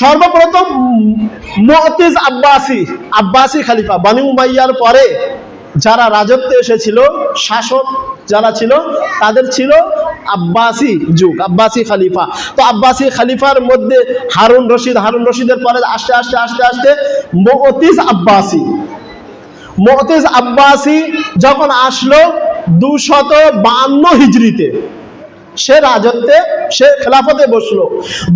সর্বপ্রথম মুআতিজ আব্বাসি খলিফা, বনি উমাইয়ার পরে যারা রাজত্বে এসেছিল, শাসক যারা ছিল, তাদের ছিল আব্বাসি যুগ, আব্বাসি খলিফা। তো আব্বাসি খলিফার মধ্যে হারুন রশিদের পরে আস্তে আস্তে মুআতিজ আব্বাসি যখন আসলো 252 হিজরিতে, সে খেলাফতে বসলো।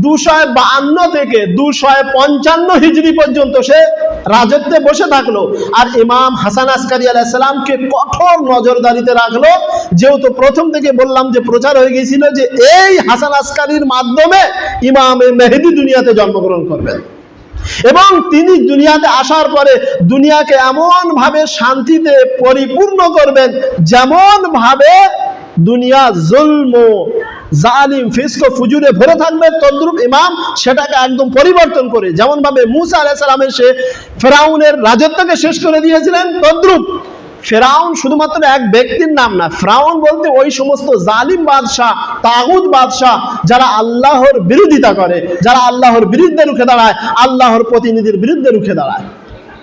252 থেকে 255 হিজরি পর্যন্ত সে রাজত্বে বসে থাকলো। আর ইমাম হাসান আসকারী আলাইহিস সালামকে কঠোর নজরদারিতে রাখলো, যেহেতু প্রথম থেকে বললাম যে প্রচার হয়ে গিয়েছিল যে এই হাসান আসকারীর মাধ্যমে ইমামে মেহেদী দুনিয়াতে জন্মগ্রহণ করবেন এবং তিনি দুনিয়াতে আসার পরে দুনিয়াকে এমন ভাবে শান্তিতে পরিপূর্ণ করবেন যেমন ভাবে দুনিয়া জুলম, জালিম, ফিস্ক, ফুজুরে ভরে থাকবে, তদ্রূপ ইমাম সেটাকে একদম পরিবর্তন করে, যেমন ভাবে মুসা আলাইহিস সালাম এসে ফেরাউনের রাজত্বকে শেষ করে দিয়েছিলেন, তদ্রূপ ফেরাউন শুধুমাত্র এক ব্যক্তির নাম না, ফেরাউন বলতে ওই সমস্ত জালিম বাদশাহ, তাগুত বাদশাহ যারা আল্লাহর বিরোধিতা করে, যারা আল্লাহর বিরুদ্ধে রুখে দাঁড়ায়, আল্লাহর প্রতিনিধির বিরুদ্ধে রুখে দাঁড়ায়,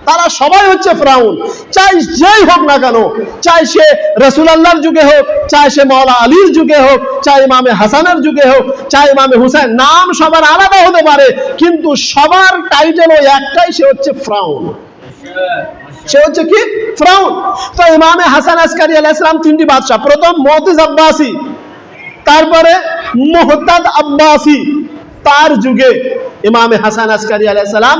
তারা সবাই হচ্ছে ফেরাউন। চাই যেই হোক না কেন, চাই সে রাসূলুল্লাহর যুগে হোক, চাই সে মাওলা আলীর যুগে হোক, চাই ইমামে হাসানের যুগে হোক, চাই ইমামে হুসাইন, নাম সবার আলাদা হতে পারে কিন্তু সবার টাইটেল ওই একটাই, সে হচ্ছে ফেরাউন। সে হচ্ছে কি? ফেরাউন। তো ইমামে হাসান আসকারী আলাইহিস সালাম 3টি বাদশা, প্রথম মুআতিজ আব্বাসি, তারপরে মুহতাদ আব্বাসি, তার যুগে ইমামে হাসান আসকারী আলাইহিস সালাম,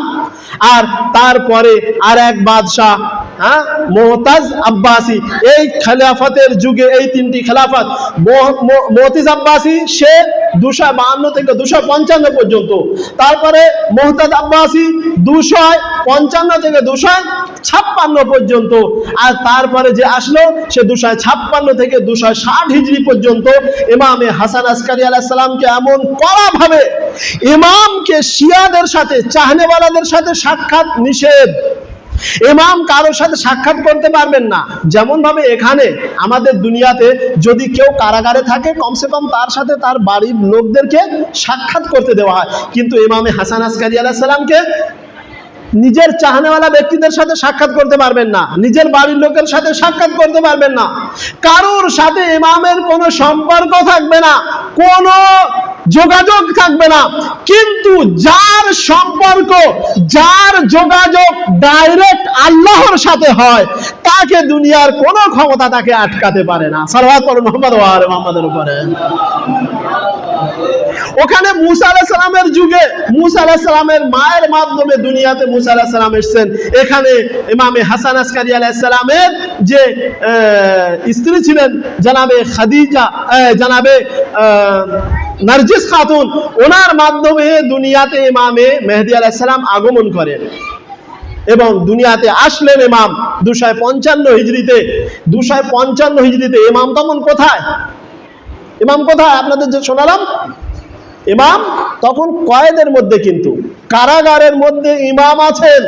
আর তারপরে আর এক বাদশাহ মুআতিজ আব্বাসি। এই খেলাফতের যুগে এই 3টি খেলাফত, মুআতিজ আব্বাসি সে 252 থেকে 255 পর্যন্ত, তারপরে মুহতাদ আব্বাসি 255 থেকে 256 পর্যন্ত, আর তারপরে যে আসলো সে 256 থেকে 260 হিজরি পর্যন্ত। ইমামে হাসান আসকারী আলাইহিস সালামকে এমন কড়া ভাবে ইমামকে শিয়াদের সাথে, চাহনেওয়ালাদের সাথে সাক্ষাৎ নিষেধ, ইমাম কারোর সাথে সাক্ষাৎ করতে পারবেন না। যেমন ভাবে এখানে আমাদের দুনিয়াতে যদি কেউ কারাগারে থাকে কমসে কম তার সাথে তার বাড়ির লোকদেরকে সাক্ষাৎ করতে দেওয়া হয়, কিন্তু ইমামে হাসান আসকারী আলাইহিস সালামকে নিজের চাহনেওয়ালা ব্যক্তিদের সাথে সাক্ষাৎ করতে পারবেন না, নিজের বাড়ির লোকের সাথে সাক্ষাৎ করতে পারবেন না, কারোর সাথে ইমামের কোনো সম্পর্ক থাকবে না, কোনো যোগাযোগ থাকবে না। কিন্তু যার সম্পর্ক, যার যোগাযোগ ডাইরেক্ট আল্লাহর সাথে হয়, তাকে দুনিয়ার কোনো ক্ষমতা তাকে আটকাতে পারে না। সাল্লাল্লাহু মুহাম্মদ ওয়া আলি মুহাম্মাদের উপরে। ওখানে মুসা আলাইহিস সালামের যুগে মুসা আলাইহিস সালামের মায়ের মাধ্যমে দুনিয়াতে মুসা আলাইহিস সালাম এসেছেন। এখানে ইমামে হাসান আসকারী আলাইহিস সালামের যে স্ত্রী ছিলেন জনাবে খাদিজা, জনাবে নার্জিস খাতুন, ওনার মাধ্যমে দুনিয়াতে ইমামে মেহেদী আলাইহিস সালাম আগমন করেন এবং দুনিয়াতে আসলেন ইমাম 255 হিজরিতে। 255 হিজরিতে ইমাম তখন কোথায়? ইমাম কোথায়? আপনাদের যে শোনালাম, ইমাম তখন কয়েদের মধ্যে, কিন্তু কারাগারের মধ্যে ইমাম আছেন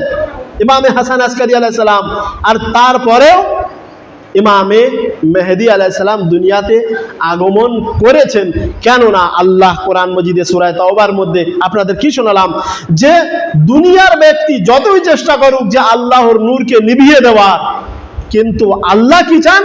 ইমামে হাসান আসকারী আলাইহিস সালাম। আর তারপরেও ইমামে মেহেদী আলাইহিস সালাম দুনিয়াতে আগমন করেছেন। কেননা আল্লাহ কোরআন মজিদে সূরা তাওবার মধ্যে আপনাদের কি শোনালাম যে দুনিয়ার ব্যক্তি যতই চেষ্টা করুক যে আল্লাহর নূরকে নিভিয়ে দেওয়ার, কিন্তু আল্লাহ কি চান?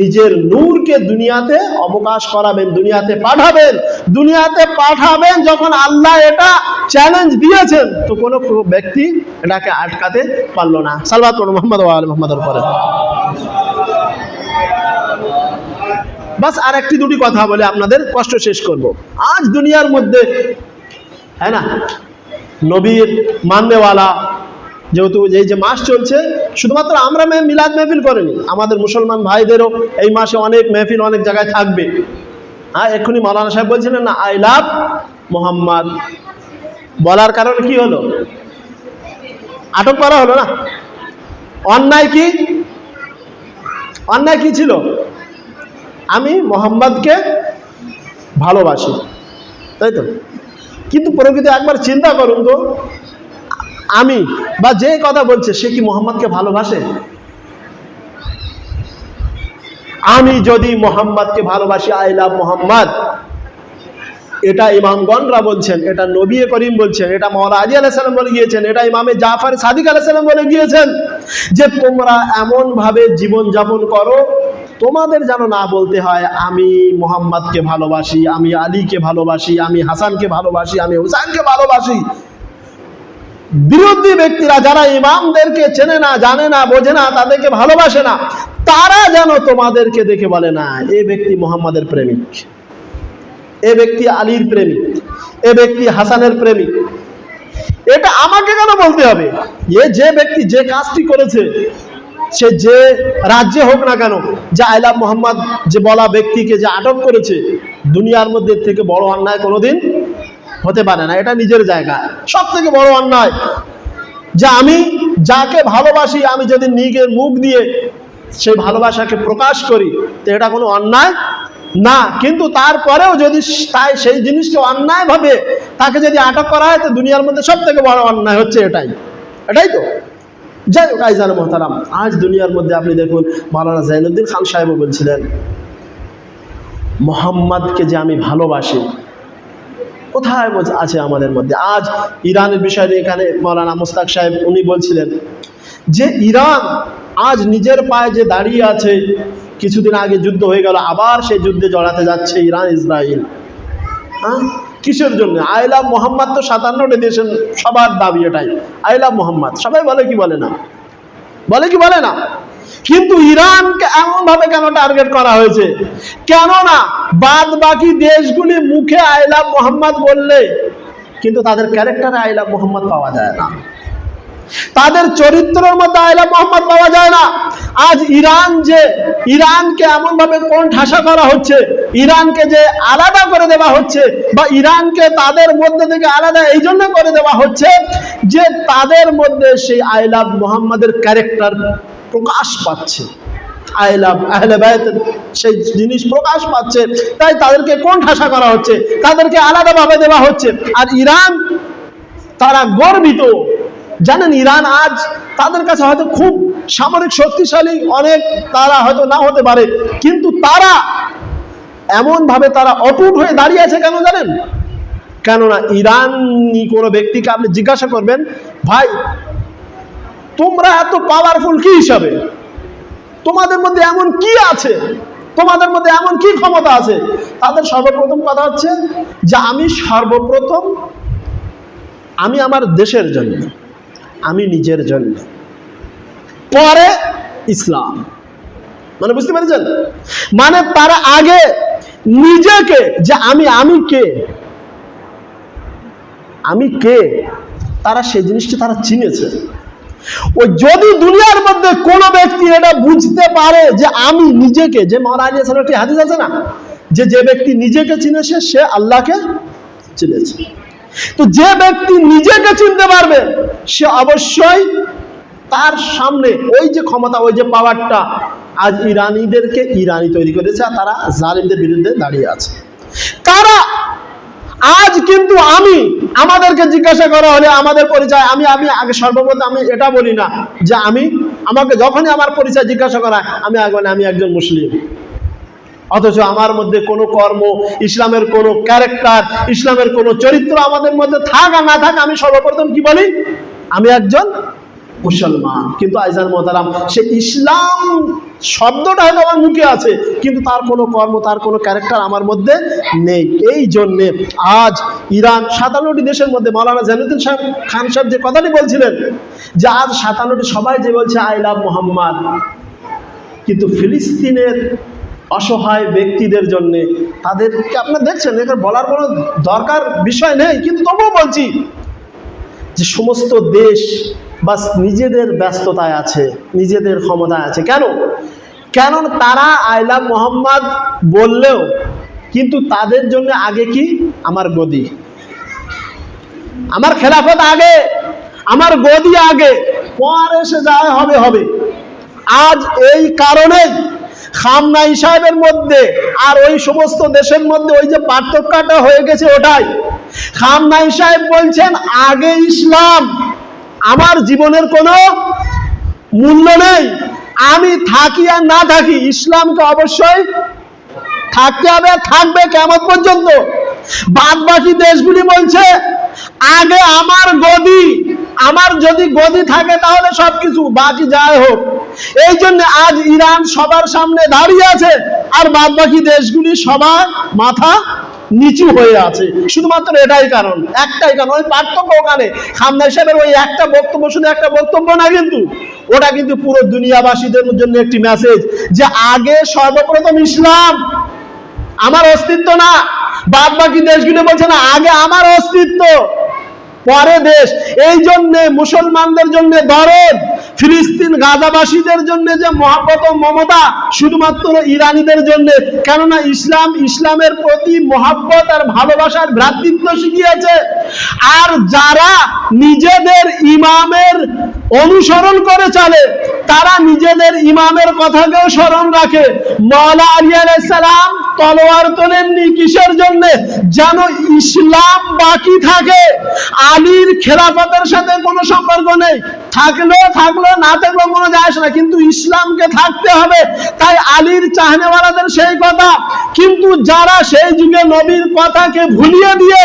নিজের নূরকে দুনিয়াতে অবকাশ করাবেন, দুনিয়াতে পাঠাবেন। দুনিয়াতে পাঠাবেন যখন আল্লাহ এটা চ্যালেঞ্জ দিয়েছেন, তো কোনো ব্যক্তি এটাকে আটকাতে পারলো না। সাল্লাল্লাহু আলাইহি মুহাম্মদ ওয়া আলি মুহাম্মাদের পরে বাস আর একটি দুটি কথা বলে আপনাদের কষ্ট শেষ করব। আজ দুনিয়ার মধ্যে হ্যাঁ না, নবীর মাননেওয়ালা, যেহেতু এই যে মাস চলছে, শুধুমাত্র আমরা মিলাদ মেহফিল করিনি, আমাদের মুসলমান ভাইদেরও এই মাসে অনেক মেহফিল অনেক জায়গায় থাকবে। হ্যাঁ, এক্ষুনি মাওলানা সাহেব বলছিলেন না, আই লাভ মোহাম্মদ বলার কারণে কি হলো? আটক করা হলো না? অন্যায় কি? অন্যায় কি ছিল? আমি মোহাম্মদকে ভালোবাসি, তাই তো? কিন্তু প্রকৃতি একবার চিন্তা করুন তো, আমি বা যে কথা বলছে সে কি মোহাম্মদকে ভালোবাসে? আমি যদি মোহাম্মদকে ভালোবাসি, আই লাভ মোহাম্মদ, এটা ইমামগণরা বলছেন, এটা নবী করিম বলছেন, এটা মাওলানা আলী আলাইহিস সালাম বলে গিয়েছেন, এটা ইমামে জাফর সাদিক আলাইহিস সালাম বলে গিয়েছেন যে তোমরা এমন ভাবে জীবন যাপন করো তোমাদের যেন না বলতে হয় আমি মোহাম্মদকে ভালোবাসি, আমি আলীকে ভালোবাসি, আমি হাসানকে ভালোবাসি, আমি হুসাইনকে ভালোবাসি। বিরোধী ব্যক্তিরা যারা ইমামদেরকে চেনে না, জানে না, বোঝে না, তাদেরকে ভালোবাসে না, তারা যেন তোমাদেরকে দেখে বলে না এ ব্যক্তি মোহাম্মদের প্রেমিক, এ ব্যক্তি আলীর প্রেমিক, এ ব্যক্তি হাসানের প্রেমিক। এটা আমাকে কেন বলতে হবে? যে ব্যক্তি যে কাজটি করেছে, সে যে রাজ্যে হোক না কেন, যে আই লাভ মোহাম্মদ যে বলা ব্যক্তিকে যে আটক করেছে, দুনিয়ার মধ্যে থেকে বড় অন্যায় কোনোদিন হতে পারে না। এটা নিজের জায়গা সব থেকে বড় অন্যায় যে আমি যাকে ভালোবাসি, আমি যদি নিজের মুখ দিয়ে সেই ভালোবাসাকে প্রকাশ করি, তো এটা কোনো অন্যায় না। কিন্তু তারপরেও যদি তাই সেই জিনিসকে অন্যায় ভাবে তাকে যদি আটক করা হয়, তো দুনিয়ার মধ্যে সব থেকে বড় অন্যায় হচ্ছে এটাই তো। যাই হোক আইজান মোহতারাম, আজ দুনিয়ার মধ্যে আপনি দেখুন, মাওলানা জাইনুদ্দিন খান সাহেবও বলছিলেন মোহাম্মদকে যে আমি ভালোবাসি, কোথায় আছে আমাদের মধ্যে? আজ ইরানের বিষয়ে এখানে মাওলানা মুস্তাক সাহেব উনি বলছিলেন যে ইরান আজ নিজের পায়ে যে দাঁড়িয়ে আছে, কিছুদিন আগে যুদ্ধ হয়ে গেল, আবার সেই যুদ্ধে জড়াতে যাচ্ছে ইরান ইসরায়েল। হ্যাঁ, কিসের জন্য? আই লাভ মোহাম্মদ তো 57টি দেশের সবার দাবি এটাই, আই লাভ মোহাম্মদ। সবাই বলে কি বলে না? বলে কি বলে না? কিন্তু ইরানকে এমন ভাবে কেন টার্গেট করা হয়েছে? কেননা বাদ বাকি দেশগুলি মুখে আই লাভ মোহাম্মদ বললে কিন্তু তাদের ক্যারেক্টারে আই লাভ মোহাম্মদ পাওয়া যায় না, তাদের চরিত্রের মধ্যে আই লাভ মোহাম্মদ পাওয়া যায় না। আজ ইরানকে এমন ভাবে কোন ঠাসা করা হচ্ছে, ইরানকে যে আলাদা করে দেওয়া হচ্ছে, বা ইরানকে তাদের মধ্যে থেকে আলাদা এই জন্য করে দেওয়া হচ্ছে যে তাদের মধ্যে সেই আই লাভ মোহাম্মদের ক্যারেক্টার প্রকাশ পাচ্ছে, আই লাভ আহলে বাইতের সেই জিনিস প্রকাশ পাচ্ছে, তাই তাদেরকে কোন ঠাসা করা হচ্ছে, তাদেরকে আলাদাভাবে দেওয়া হচ্ছে। আর ইরান তারা গর্বিত, জানেন ইরান আজ তাদের কাছে হয়তো খুব সামরিক শক্তিশালী অনেক, তারা হয়তো না হতে পারে, কিন্তু তারা এমন ভাবে তারা অটুট হয়ে দাঁড়িয়ে আছে। কেন জানেন? কেননা ইরানি কোনো ব্যক্তিকে আপনি জিজ্ঞাসা করবেন, ভাই তোমরা এত পাওয়ারফুল কি হিসাবে, তোমাদের মধ্যে এমন কি আছে, তোমাদের মধ্যে এমন কি ক্ষমতা আছে? তাদের সর্বপ্রথম কথা হচ্ছে যে আমি আমার দেশের জন্য, আমি নিজের জন্য, পরে ইসলাম। মানে বুঝতে পেরেছেন? মানে তারা আগে নিজেকে যে আমি কে তারা সেই জিনিসটা তারা চিনেছে। ও যদি দুনিয়ার মধ্যে কোন ব্যক্তি এটা বুঝতে পারে যে আমি নিজেকে, যে মাওলানা আলী সাহেবের একটি হাদিস আছে না, যে ব্যক্তি নিজেকে চিনেছে সে আল্লাহকে চিনেছে। তো যে ব্যক্তি নিজেকে চিনতে পারবে সে অবশ্যই তার সামনে ওই যে ক্ষমতা, ওই যে পাওয়ারটা আজ ইরানিদেরকে ইরানি তৈরি করেছে, আর তারা জালিমদের বিরুদ্ধে দাঁড়িয়ে আছে। তারা আজ কিন্তু আমাদেরকে জিজ্ঞাসা করা হলে আমাদের পরিচয়, আমি আগে সর্বপ্রথম আমি এটা বলি না যে আমি আমাকে যখনই আমার পরিচয় জিজ্ঞাসা করা আমি আগে বলি আমি একজন মুসলিম, অথচ আমার মধ্যে কোনো কর্ম, ইসলামের কোনো ক্যারেক্টার, ইসলামের কোনো চরিত্র আমাদের মধ্যে থাক আর না থাক, আমি সর্বপ্রথম কি বলি? আমি একজন মুসলমান। কিন্তু আইজান মোহতারাম, সে ইসলাম শব্দটা হয়তো আমার মুখে আছে, কিন্তু তার কোনো কর্ম, তার কোনো ক্যারেক্টার আমার মধ্যে নেই। এই জন্যে আজ ইরান 57টি দেশের মধ্যে মাওলানা জাইনুদ্দিন খান সাহেব যে কথাটি বলছিলেন যে আজ 57টি সবাই যে বলছে আই লাভ মোহাম্মদ, কিন্তু ফিলিস্তিনের অসহায় ব্যক্তিদের জন্য তাদেরকে আপনারা দেখছেন, এখানে বলার কোনো দরকার বিষয় নেই, কিন্তু তবুও বলছি যে সমস্ত দেশ বাস নিজেদের ব্যস্ততায় আছে, নিজেদের ক্ষমতায় আছে। কেন তারা আই লাভ মোহাম্মদ বললেও কিন্তু তাদের জন্য আগে কি? আমার গদি, আমার খেলাফত আগে, আমার গদি আগে, পরে সে যায় হবে। আজ এই কারণে খামনাই সাহেবের মধ্যে আর ওই সমস্ত দেশের মধ্যে ওই যে পার্থক্যটা হয়ে গেছে, ওটাই খামনাই সাহেব বলছেন আগে ইসলাম, আমার জীবনের কোনো মূল্য নেই, আমি থাকি আর না থাকি ইসলামকে অবশ্যই থাকতে হবে, থাকবে কিয়ামত পর্যন্ত। বাদ বাকি দেশগুলি বলছে আগে আমার গদি, আমার যদি গদি থাকে তাহলে সবকিছু, বাকি যাই হোক। এই জন্য আজ ইরান সবার সামনে দাঁড়িয়ে আছে আর বাদ বাকি দেশগুলি সবার মাথা নিচু হয়ে আছে। শুধুমাত্র এটাই কারণ, একটাই কারণ, ওই পার্থক্য ওখানে। খামনাই সাহেবের ওই একটা বক্তব্য শুধু একটা বক্তব্য না, কিন্তু ওটা কিন্তু পুরো দুনিয়াবাসীদের জন্য একটি মেসেজ যে আগে সর্বপ্রথম ইসলাম, আমার অস্তিত্ব না। বাদ বাকি দেশগুলো বলছে না আগে আমার অস্তিত্ব, পরে দেশ। এই জন্য মুসলমানদের জন্য দরদ, ফিলিস্তিন গাজাবাসীদের জন্য যে মহব্বত ও মমতা শুধুমাত্র ইরানিদের জন্য। কেননা ইসলামের প্রতি মহব্বত আর ভালোবাসার ভ্রাতৃত্ব শিখিয়েছে। আর যারা নিজেদের ইমামের অনুসরণ করে চলে তারা নিজেদের ইমামের কথাকেও স্মরণ রাখে। মাওলা আলী আলাইহিস সালাম তলোয়ার তোলেননি কিসের জন্য? যেন ইসলাম বাকি থাকে। আলীর খেলাফতের সাথে কোনো সম্পর্ক নেই, থাকলো না থাকলো কোনো যায় আসে না, কিন্তু ইসলামকে থাকতে হবে। তাই আলীর চাহনেওয়ালাদের সেই কথা। কিন্তু যারা সেই যুগে নবীর কথাকে ভুলিয়ে দিয়ে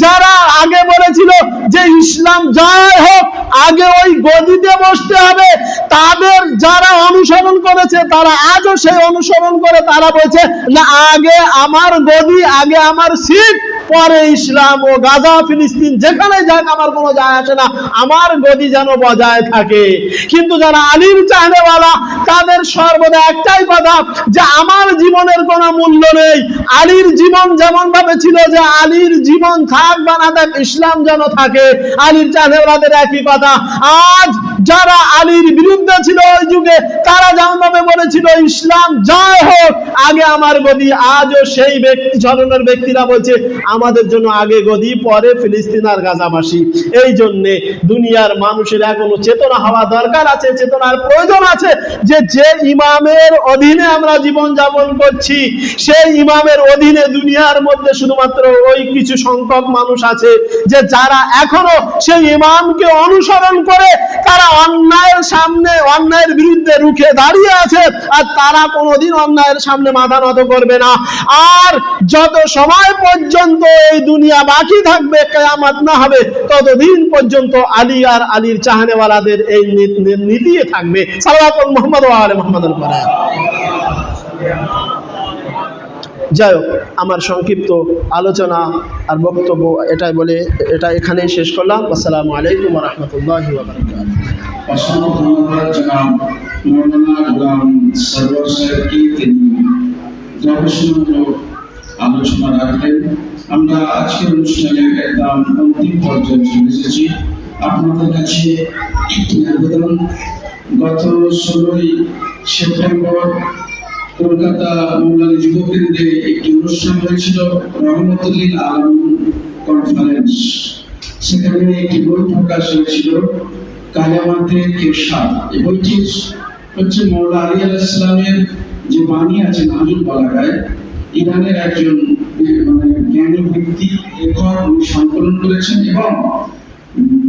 যারা আগে বলেছিল যে ইসলাম জয় হোক, আগে ওই গদিতে বসতে হবে, তাদের যারা অনুসরণ করেছে তারা আজও সেই অনুসরণ করে তারা বলছে না আগে আমার গদি, আগে আমার সিট, পরে ইসলাম ও গাজা ফিলিস্তিন যেখানে যাক আমার কোনো যায় আসে না, আমার গদি যেন বজায় থাকে। কিন্তু যারা আলীর চাহনেওয়ালা তাদের সর্বদা একটাই কথা যে আমার জীবনের কোনো মূল্য নেই। আলীর জীবন যেমন ভাবে ছিল যে আলীর জীবন থাক বা না থাক ইসলাম যেন থাকে, আলীর চাহনেওয়ালাদের একই কথা। আজ যারা আলীর বিরুদ্ধে ছিল ওই যুগে তারা যেমন ভাবে বলেছিল ইসলাম জয় হোক, আগে আমার গদি, আজও সেই ধরনের ব্যক্তিরা বলছে আমাদের জন্য আগে গদি, পরে ফিলিস্তিন আর গাজাবাসী। এই জন্যে দুনিয়ার মানুষের এখনো চেতনা হওয়া দরকার আছে, চেতনার প্রয়োজন আছে যে ইমামের অধীনে আমরা জীবন যাপন করছি সেই ইমামের অধীনে দুনিয়ার মধ্যে শুধুমাত্র ওই কিছু সংখ্যক মানুষ আছে যে যারা এখনো সেই ইমামকে অনুসরণ করে তারা অন্যায়ের সামনে, অন্যায়ের বিরুদ্ধে রুখে দাঁড়িয়ে আছে, আর তারা কোনোদিন অন্যায়ের সামনে মাথা নত করবে না। আর যত সময় পর্যন্ত এই দুনিয়া বাকি থাকবে, কিয়ামত না হবে, ততদিন পর্যন্ত আলী আর আলীর চাহনেওয়ালাদের এই নীতি থাকবে। সাল্লাল্লাহু মুহাম্মদ ওয়া আলি মুহাম্মাদের পরে। যাই হোক, আমার সংক্ষিপ্ত আলোচনা আর বক্তব্য এটাই বলে এটা এখানেই শেষ করলাম। আসসালামু আলাইকুম ওয়া রাহমাতুল্লাহি ওয়া বারাকাতুহু। অসংখ্য ধন্যবাদ জনাব মৌলানা গোলাম সরওয়ার সাহেবকে, তিনি গবেষণামূলক আলোচনা রাখলেন। আমরা আজকের অনুষ্ঠানে একদম অন্তিম পর্যায়ে চলে এসেছি। আপনাদের কাছে একটি আবেদন, গত 16ই সেপ্টেম্বর কলকাতা মৌলানা যুবকেন্দ্রে একটি অনুষ্ঠান হয়েছিল, রহমতুল্লিল আলামিন কনফারেন্স। সেখানে একটি বই প্রকাশ হয়েছিল, কায়ামাতে কেরশাদ। এই বইটি হচ্ছে মৌলা আলী আলাইহিস সালামের যে বাণী আছে নাজুল বালাগায়, ইরানের একজন জ্ঞানী ব্যক্তি লেখক উনি সংকলন করেছেন এবং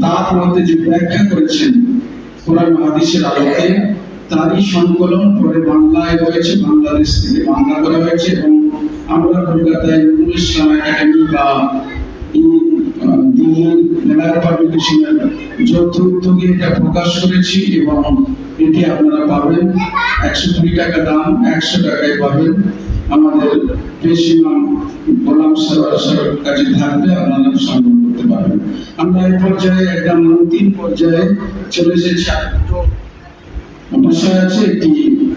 তার মধ্যে যে ব্যাখ্যা করেছেন কোরআন হাদিসের আলোকে তারই সংকলন পরে বাংলায় হয়েছে, বাংলাদেশ থেকে বাংলা করা হয়েছে এবং আমরা কলকাতায় ইসলাম একাডেমি বা দিল্লির মেলার পাবলিকেশনের যৌথ উদ্যোগে এটা প্রকাশ করেছি এবং এটি আপনারা পাবেন। 120 টাকা দাম, 100 টাকায় পাবেন। আমাদের বেশি নাম গোলাম সরকার কাছে থাকবে, আপনারা সংগ্রহ করতে পারবেন। আমরা এই পর্যায়ে একদম অন্তিম পর্যায়ে চলে এসেছি। বিষয় আছে একটি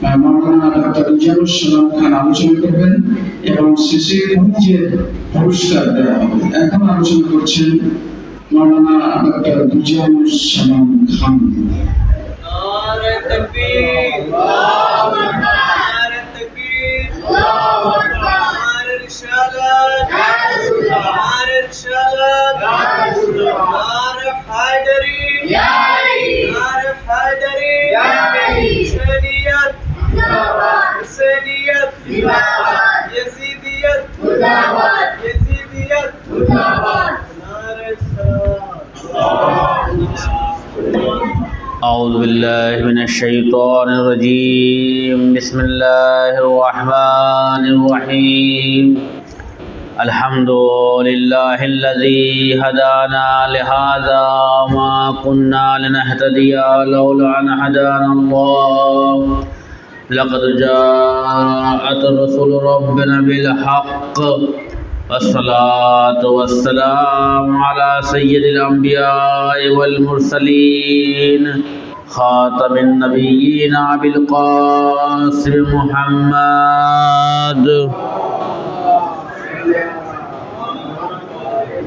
মাওলানা ডক্টর রিজানুল সালাম খান আলোচনা করবেন এবং শেষে কুইজের পুরস্কার দেওয়া হবে। এখন আলোচনা করছেন মাওলানা ডক্টর রিজানুল সালাম খান। নারে তাকবীর, আল্লাহু আকবার, নারে তাকবীর, আল্লাহু আকবার, নারে রিসালাত, নারে রিসালাত, নারে হায়দারি, নারে হায়দারি, হুসেনিয়ত জিন্দাবাদ, হুসেনিয়ত জিন্দাবাদ, ইয়াজিদিয়ত জিন্দাবাদ, ইয়াজিদিয়ত জিন্দাবাদ, নারে أعوذ بالله من الشيطان الرجيم بسم الله الرحمن الرحيم الحمد لله الذي هدانا لهذا ما كنا لنهتدي لولا أن هدانا الله لقد جاءت رسل ربنا بالحق والصلاة والسلام على سيد الأنبياء والمرسلين خاتم النبيين أبي القاسم محمد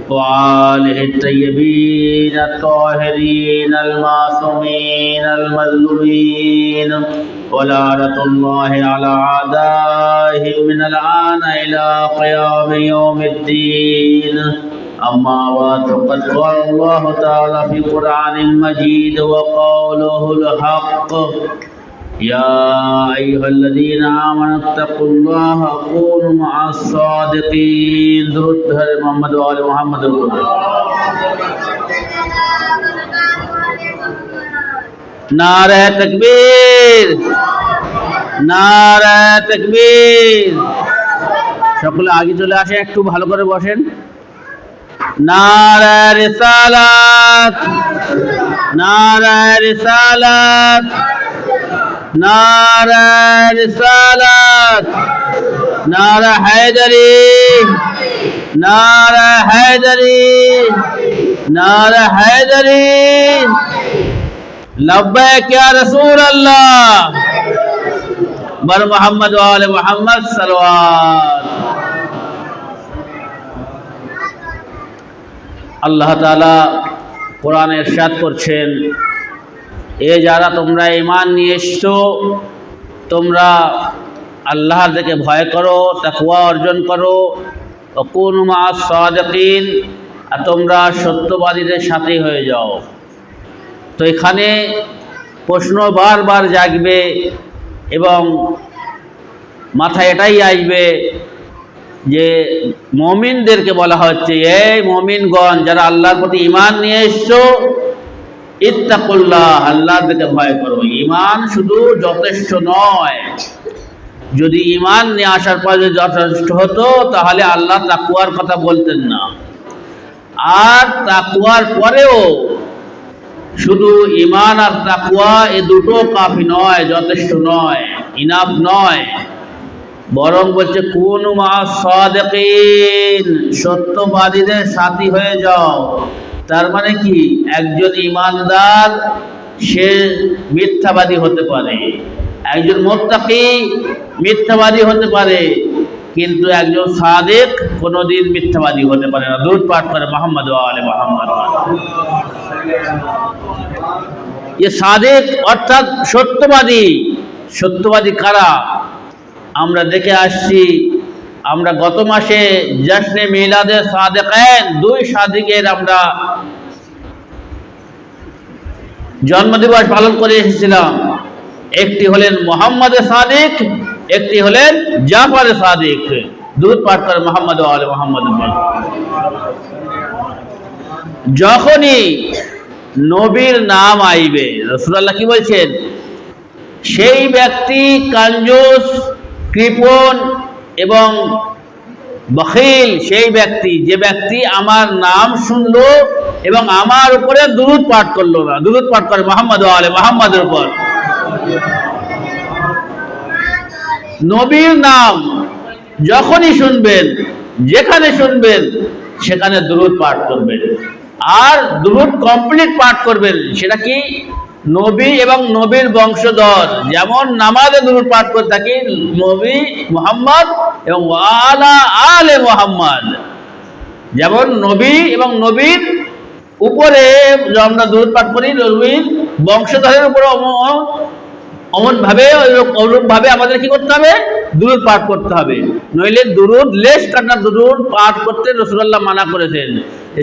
وآله الطيبين الطاهرين المعصومين المظلومين ولعنة الله على أعدائهم من الآن إلى قيام يوم الدين أما بعد فقد قال الله تعالى في القرآن المجيد وقوله الحق يا أيها الذين آمنوا اتقوا الله وكونوا مع الصادقين درود بحر محمد وآل محمد নারে তাকবীর, নারে তাকবীর। সকলে আগে চলে আসে, একটু ভালো করে বসেন। নারে রিসালাত, নারে রিসালাত, নারে রিসালাত, নারে হায়দারি, নারে হায়দারি, নারে হায়দারি। लब्बैक या रसूल अल्लाह बर मोहम्मद वाले मोहम्मद सलवात। আল্লাহ তাআলা কোরআনে ইরশাদ করছেন, এ যারা তোমরা ঈমান নিয়ে এসছো, তোমরা আল্লাহর দিকে ভয় করো, তাকওয়া অর্জন করো, ওয়াকুনু মা'আস সাদিকিন, আর তোমরা সত্যবাদীদের সাথে হয়ে যাও। তো এখানে প্রশ্ন বারবার জাগবে এবং মাথায় এটাই আসবে যে মুমিনদেরকে বলা হচ্ছে, এই মুমিনগণ যারা আল্লাহর প্রতি ঈমান নিয়ে এসছো, ইত্তাকুল্লাহ, আল্লাহর দিকে ভয় করো। ঈমান শুধু যথেষ্ট নয়, যদি ঈমান নিয়ে আসার পর যদি যথেষ্ট হতো তাহলে আল্লাহ তাকওয়ার কথা বলতেন না। আর তাকওয়ার পরেও শুধু ঈমান আর তাকওয়া এ দুটো কাফি নয়, যথেষ্ট নয়, ইনাফ নয়, বরং বলছে কুনু মা'আস সাদিকিন, সত্যবাদীদের সাথী হয়ে যাও। তার মানে কি, একজন ঈমানদার সে মিথ্যাবাদী হতে পারে, একজন মুত্তাকি মিথ্যাবাদী হতে পারে, কিন্তু একজন সাদিক কোনোদিন মিথ্যাবাদী হতে পারে না। দুরূদ পাঠ করে মুহাম্মদ ওয়া আলে মুহাম্মদ। ये সাদিক অর্থাৎ সত্যবাদী। সত্যবাদী কারা আমরা দেখে আসছি। আমরা গত মাসে জশ্নে মিলাদে সাদিকাইন, দুই সাদিকের আমরা জন্মদিবস পালন করে এসেছিলাম। একটি হলেন মুহাম্মদ সাদিক, একটি হলেন জাফর সাদিক। দুরূদ পাঠ করে মুহাম্মদ ওয়া আলে মুহাম্মদ। যখনই নবীর নাম আইবে, রাসূলুল্লাহ কি বলছেন, সেই ব্যক্তি কাঞ্জুস, কৃপণ এবং বখিল সেই ব্যক্তি, যে ব্যক্তি আমার নাম শুনলো এবং আমার উপরে দুরূদ পাঠ করলো না। দুরূদ পাঠ করে মুহাম্মদ ওয়া আলে মুহাম্মাদের উপর। নবীর নাম যখনই শুনবেন, যেখানে শুনবেন সেখানে দুরূদ পাঠ করবেন, আর দুরূদ কমপ্লিট পাঠ করবেন। সেটা কি? নবী এবং নবীর বংশধর, যেমন নামাজে দুরূদ পাঠ করে থাকি নবী মুহাম্মদ এবং আলা আলে মুহাম্মদ, যেমন নবী এবং নবীর উপরে আমরা দুরূদ পাঠ করি, নবীর বংশধরের উপরে অনুরূপভাবে আমাদের কি করতে হবে? দুরূদ পাঠ করতে হবে। নইলে দুরূদ লেশ কাটা দুরূদ পাঠ করতে রাসূলুল্লাহ মানা করেছেন।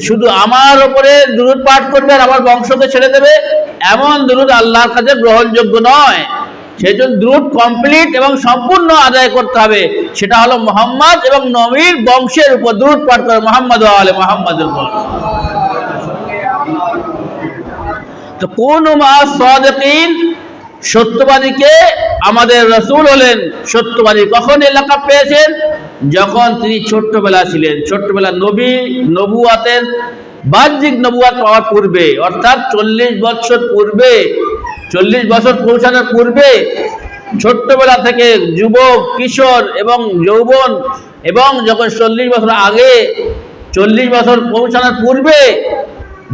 শুধু আমার উপরে দুরূদ পাঠ করবে আর আমার বংশকে ছেড়ে দেবে, এমন দুরূদ আল্লাহর কাছে গ্রহণযোগ্য নয়। সেই জন্য দুরূদ কমপ্লিট এবং সম্পূর্ণ আদায় করতে হবে। সেটা হলো মুহাম্মদ এবং নবীর বংশের উপর দুরূদ পাঠ করে মুহাম্মদ ওয়া আলে মুহাম্মাদের উপর। তো কুনু মা'আস সাদিকিন, সত্যবাদীকে আমাদের রাসূল হলেন সত্যবাদী। কখন এই লাকাব পেয়েছেন? যখন তিনি ছোট্টবেলা ছিলেন। ছোট্টবেলা নবুয়াতের বাহ্যিক নবুয়াত পাওয়ার পূর্বে, অর্থাৎ 40 বছর পূর্বে, 40 বছর পৌঁছানোর পূর্বে, ছোট্টবেলা থেকে যুবক, কিশোর এবং যৌবন, এবং যখন 40 বছর আগে, 40 বছর পৌঁছানোর পূর্বে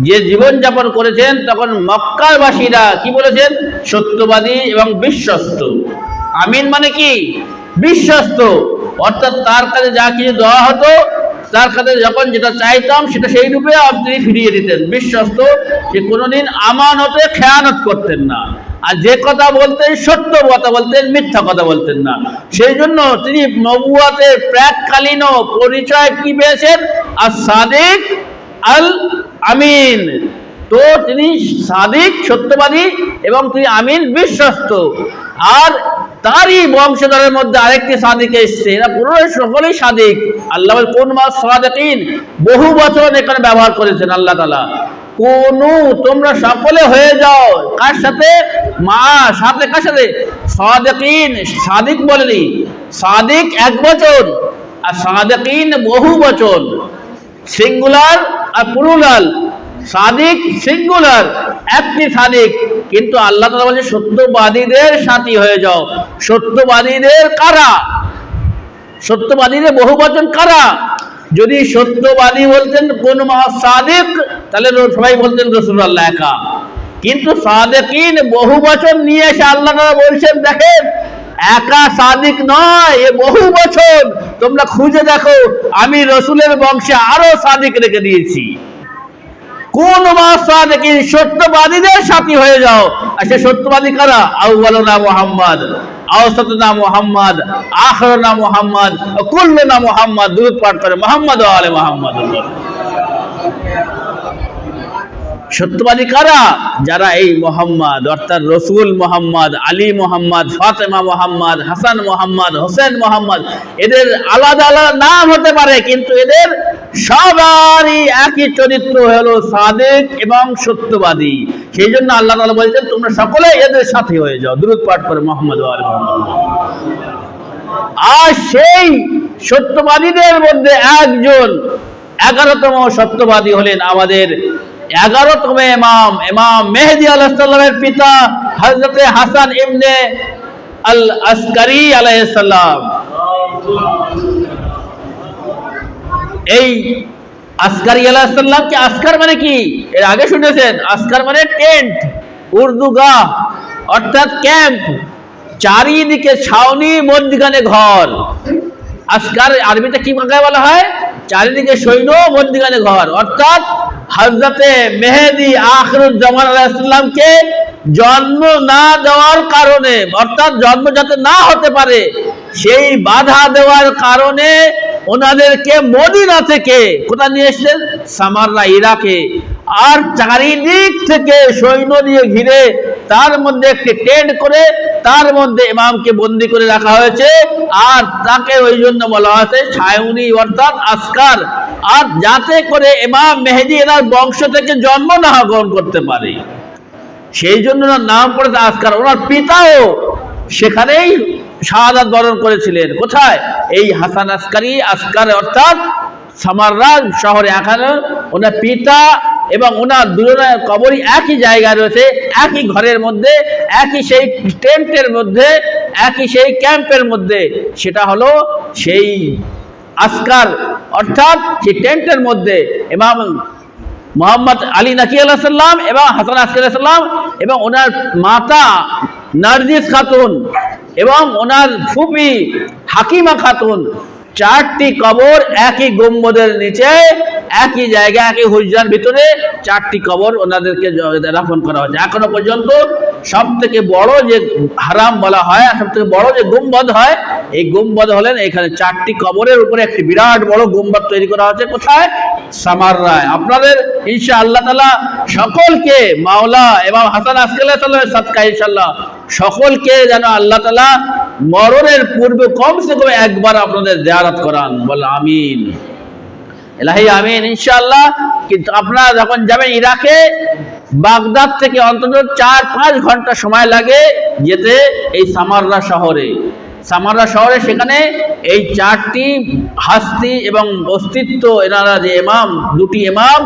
যে জীবন যাপন করেছেন, তখন মক্কার বাসীরা কি বলেছেন? সত্যবাদী এবং বিশ্বস্ত। আমিন মানে কি? বিশ্বস্ত। অর্থাৎ তার কাছে যা কিছু দেওয়া হতো, তার কাছে যখন যেটা চাইতাম সেটা সেই রূপে তিনি ফিরিয়ে দিতেন। বিশ্বস্ত, যে কোনোদিন আমানতে খেয়ানত করতেন না, আর যে কথা বলতেন সত্য কথা বলতেন, মিথ্যা কথা বলতেন না। সেই জন্য তিনি নবুয়াতের প্রাককালীন পরিচয় কি পেয়েছেন? আর সাদিক আল আমিন। তো তিনি সাদিক, সত্যবাদী, এবং তিনি আমিন, বিশ্বস্ত। আর তারই বংশধরের মধ্যে আরেকটি সাদিক এসছে। এরা পুরোই সকলেই সাদিক। আল্লাহ কোন মা'আস সাদিকিন বহু বচন এখানে ব্যবহার করেছেন আল্লাহ তাআলা। কোনু, তোমরা সকলে হয়ে যাও। কার সাথে? মা সাথে। কার সাথে? সাদিকিন। সাদিক বলেনি, সাদিক এক বচন আর সাদিকিন বহু বচন, সিঙ্গুলার আর প্লুরাল। সাদিক সিঙ্গুলার, একটি সাদিক, কিন্তু আল্লাহ তাআলা বলেন সত্যবাদীদের সাথী হয়ে যাও। সত্যবাদীদের কারা? সত্যবাদীদের বহু বচন কারা? যদি সত্যবাদী বলতেন কোন মা'আস সাদিক, তাহলে সবাই বলতেন রাসূলুল্লাহ একা। কিন্তু সাদিকিন বহু বচন নিয়ে এসে আল্লাহ তাআলা বলছেন, দেখেন একা সাদিক নয়, এ বহু বচন। তোমরা খুঁজে দেখো, আমি রাসূলের বংশে আরো সাদিক রেখে দিয়েছি। কোন মা'আস সাদিকিন, সত্যবাদীদের সাথী হয়ে যাও। আর সে সত্যবাদী কারা? আউয়ালুনা মুহাম্মদ, আওসাতুনা মুহাম্মদ, আখিরুনা মুহাম্মদ, কুল্লুনা মুহাম্মদ। দুরূদ পাঠ করে মুহাম্মদ ওয়া আলে মুহাম্মদ। সত্যবাদী কারা? যারা এই মোহাম্মদ, অর্থাৎ রসুল মোহাম্মদ, আলী মোহাম্মদ, ফাতেমা মোহাম্মদ, হাসান মোহাম্মদ, হোসেন মোহাম্মদ, এদের আলাদা আলাদা নাম হতে পারে, কিন্তু এদের সবারই একই চরিত্র হলো সাদিক এবং সত্যবাদী। সেই জন্য আল্লাহ তাআলা বলছেন, তোমরা সকলে এদের সাথী হয়ে যাও। দুরূদ পাঠ করে মুহাম্মদ ওয়া আলে মুহাম্মদ। আর সেই সত্যবাদীদের মধ্যে একজন 11তম সত্যবাদী হলেন আমাদের 11তম ইমাম, ইমাম মেহেদী আলাইহিস সালামের পিতা হযরতে হাসান ইবনে আল আসকারী আলাইহিস সালাম। এই আসকারী আলাইহিস সালাম কি, আসকার মানে কি এর আগে শুনেছেন? আসকার মানে টেন্ট, উর্দু গাহ, অর্থাৎ ক্যাম্প, চারিদিকে ছাউনি, মধ্যখানে ঘর। আসকার আরবিতে কি ভাষায় বলা হয়? চারিদিকে সৈন্য, মধ্যখানে ঘর। অর্থাৎ হযরতে মেহেদী আখিরুজ্জামান আলাইহিস সালামকে জন্ম না দেওয়ার কারণে, অর্থাৎ জন্ম যাতে না হতে পারে সেই বাধা দেওয়ার কারণে ওনাদেরকে মদিনা থেকে কোথায় নিয়ে এসেছেন? সামাররা, ইরাকে। আর চারিদিক থেকে সৈন্য দিয়ে ঘিরে তার মধ্যে একটি টেন্ট করে তার মধ্যে ইমামকে বন্দী করে রাখা হয়েছে। আর তাকে ওই জন্য বলা হয়েছে ছাউনি, অর্থাৎ আসকার। আর যাতে করে ইমাম মেহেদী এনার বংশ থেকে জন্ম না গ্রহণ করতে পারে, সেই জন্য ওনার নাম পড়েছে আসকার। ওনার পিতাও সেখানেই শাহাদাত বরণ করেছিলেন। কোথায়? এই হাসান আসকার অর্থাৎ সামাররা শহরে। এখানে ওনার পিতা এবং ওনার দুজনের কবরই একই জায়গায় রয়েছে, একই ঘরের মধ্যে, একই সেই টেন্টের মধ্যে, একই সেই ক্যাম্পের মধ্যে। সেটা হলো সেই আসকার অর্থাৎ সেই টেন্টের মধ্যে ইমাম মোহাম্মদ আলী নাকি আলাইহিস সালাম এবং হাসান আসকার আলাইহিস সালাম এবং ওনার মাতা নার্জিস খাতুন এবং ওনার ফুপি হাকিমা খাতুন, চারটি কবর একই গম্বুজের নিচে, একই জায়গা, একই হুজরার ভিতরে চারটি কবর ওনাদেরকে দাফন করা হয়েছে। এখনো পর্যন্ত সব থেকে বড় যে হারাম বলা হয়, সব থেকে বড় যে গুম্বদ হয়, এই গুম্বদ হলেন এখানে চারটি কবরের উপরে একটি বিরাট বড় গুম্বদ তৈরি করা হয়েছে। কোথায়? সামাররায়। আপনাদের ইনশাআল্লাহ তাআলা সকলকে মাওলা এবং হাসান আসকার আলাইহিস সালামের সাদকা ইনশাআল্লাহ সকলকে যেন আল্লাহ তাআলা মরণের পূর্বে কমসে কম একবার আপনাদের জিয়ারত করান। বল আমিন। ইলাহি আমিন ইনশাআল্লাহ। কিন্তু আপনারা যখন যাবেন ইরাকে, বাগদাদ থেকে অন্তত 4-5 ঘন্টা সময় লাগে যেতে এই সামাররা শহরে। সামাররা শহরে সেখানে এই চারটি হাস্তি এবং অস্তিত্ব, এনারা যে ইমাম, দুটি ইমাম,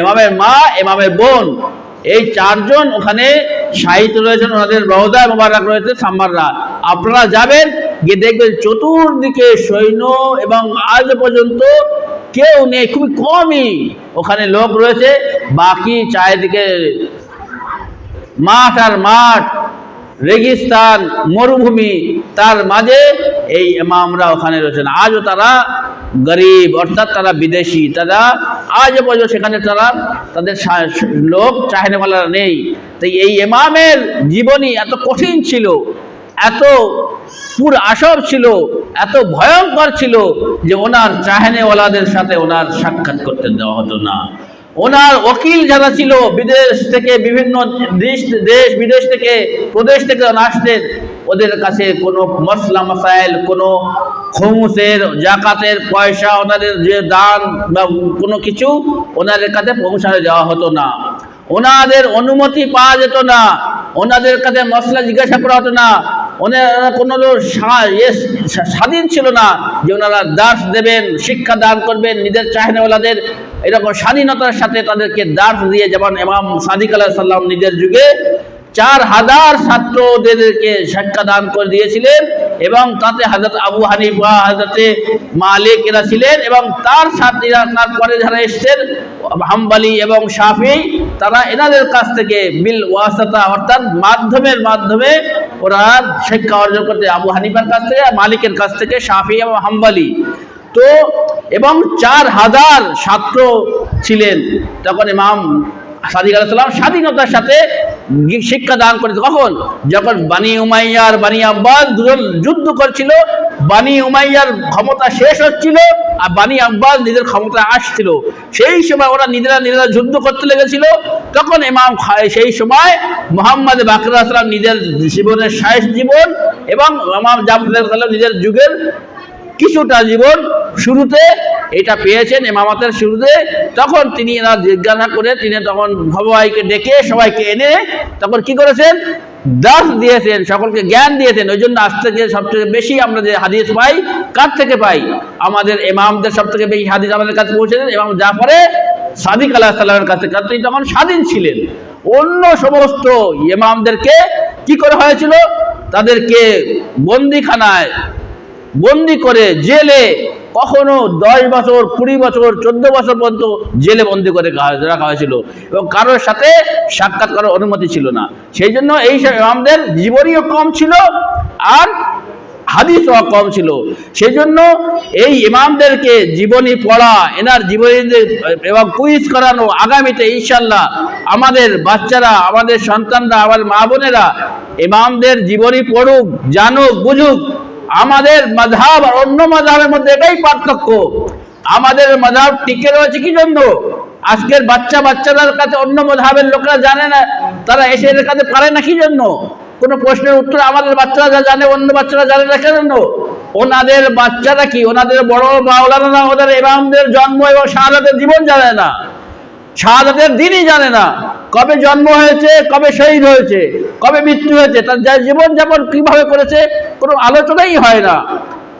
ইমামের মা, ইমামের বোন, এই চারজন ওখানে শায়িত রয়েছেন, ওনাদের রওজা মোবারক রয়েছে সামাররা। আপনারা যাবেন, গিয়ে দেখবেন চতুর্দিকে সৈন্য এবং আজ পর্যন্ত কেউ নেই, খুবই কমই ওখানে লোক রয়েছে। বাকি চারিদিকে মাঠ আর মাঠ, রেগিস্তান, মরুভূমি, তার মাঝে এই ইমামরা ওখানে রয়েছেন। আজও তারা গরিব অর্থাৎ তারা বিদেশি, তারা আজও পর্যন্ত সেখানে তাদের লোক চাহিদাওয়ালারা নেই। তাই এই ইমামের জীবনী এত কঠিন ছিল, এত পুর আসর ছিল, এত ভয়ঙ্কর ছিল যে ওনার চাহিদাওয়ালাদের সাথে ওনার সাক্ষাৎ করতে দেওয়া হতো না। ওনার ওকিল যারা ছিল বিদেশ থেকে, বিভিন্ন দেশ বিদেশ থেকে, প্রদেশ থেকে আসতেন, ওদের কাছে কোনো মসলা মাসাইল, কোনো খুমুসের, জাকাতের পয়সা, ওনাদের যে দান বা কোনো কিছু ওনাদের কাছে পৌঁছানো দেওয়া হতো না। ওনাদের অনুমতি পাওয়া যেত না, ওনাদের কাছে মসলা জিজ্ঞাসা করা হতো না। ওনারা কোনো স্বাধীন ছিল না যে ওনারা দাস দেবেন, শিক্ষা দান করবেন নিজের চাহিদাওয়ালাদের। এরকম স্বাধীনতার সাথে তাদেরকে দাস দিয়ে, যেমন ইমাম সাদিক আলাইহিস সালাম নিজের যুগে 4000 ছাত্রদেরকে শিক্ষা দান করে দিয়েছিলেন এবং তাতে হযরত আবু হানিফা, হযরত মালিক এরা ছিলেন এবং তার সাথীরা, তারপরে যারা এসেছেন হাম্বলি এবং শাফি, তারা এনাদের কাছ থেকে বিল ওয়াসাতা অর্থাৎ মাধ্যমে ওরা শিক্ষা অর্জন করতে, আবু হানিফার কাছ থেকে, মালিকের কাছ থেকে, শাফি এবং হাম্বলি। তো এবং 4000 ছাত্র ছিলেন তখন ইমাম সাদিক আলাইহিস সালাম স্বাধীনতার সাথে শিক্ষা দান করেছে। কখন? যখন বানি উমাইয়ার, বানি আব্বাস দুজন যুদ্ধ করছিল, বানি উমাইয়ার ক্ষমতা শেষ হচ্ছিল আর বানি আব্বাস নিজের ক্ষমতা আসছিল, সেই সময় ওরা নিজেরা যুদ্ধ করতে লেগেছিল। তখন ইমাম সেই সময় মুহাম্মদ বাকর আলাইহিস সালাম নিজের জীবনের শেষ জীবন এবং ইমাম জাফর আলাইহিস সালাম নিজের যুগের কিছুটা জীবন শুরুতে এটা পেয়েছেন, ইমামতের শুরুতে। তখন তিনি এরা জিজ্ঞাসা করে, তিনি তখন সবাইকে ডেকে, সবাইকে এনে তখন কি করেছেন? দাস দিয়েছেন, সকলকে জ্ঞান দিয়েছেন। ওই জন্য আজ থেকে সবথেকে বেশি আমরা যে হাদিস পাই, কার থেকে পাই? আমাদের ইমামদের সব থেকে বেশি হাদিস আমাদের কাছে পৌঁছেছেন ইমাম জাফরে সাদিক আলাইহিস সালামের কাছে, কারণ তিনি তখন স্বাধীন ছিলেন। অন্য সমস্ত ইমামদেরকে কি করা হয়েছিল? তাদেরকে বন্দিখানায় বন্দি করে, জেলে, কখনো 10 বছর, 20 বছর, 14 বছর পর্যন্ত জেলে বন্দি করে রাখা হয়েছিল এবং কারোর সাথে সাক্ষাৎ করার অনুমতি ছিল না। সেই জন্য এই সব ইমামদের জীবনীও কম ছিল আর হাদিসও কম ছিল। সেই জন্য এই ইমামদেরকে জীবনী পড়া, এনার জীবনী এবং কুইজ করানো, আগামীতে ইনশাআল্লাহ আমাদের বাচ্চারা, আমাদের সন্তানরা, আমাদের মা বোনেরা ইমামদের জীবনী পড়ুক, জানুক, বুঝুক। আমাদের মাযহাব আর অন্য মাযহাবের মধ্যে এটাই পার্থক্য। আমাদের মাযহাব টিকে রয়েছে কি জন্য? আজকের বাচ্চাদের কাছে অন্য মাযহাবের লোকরা জানে না, তারা এসে এদের কাছে পারে না কি জন্য? কোনো প্রশ্নের উত্তর আমাদের বাচ্চারা যা জানে অন্য বাচ্চারা জানে না কেন? ওনাদের বাচ্চারা কি, ওনাদের বড় মাওলানা ওদের ইমামদের জন্ম এবং শাহাদাতের জীবন জানে না, শাহাদাতের দিনই জানে না, কবে জন্ম হয়েছে, কবে শহীদ হয়েছে। কবে মৃত্যু হয়েছে, তার যা জীবনযাপন কিভাবে করেছে কোনো আলোচনাই হয় না।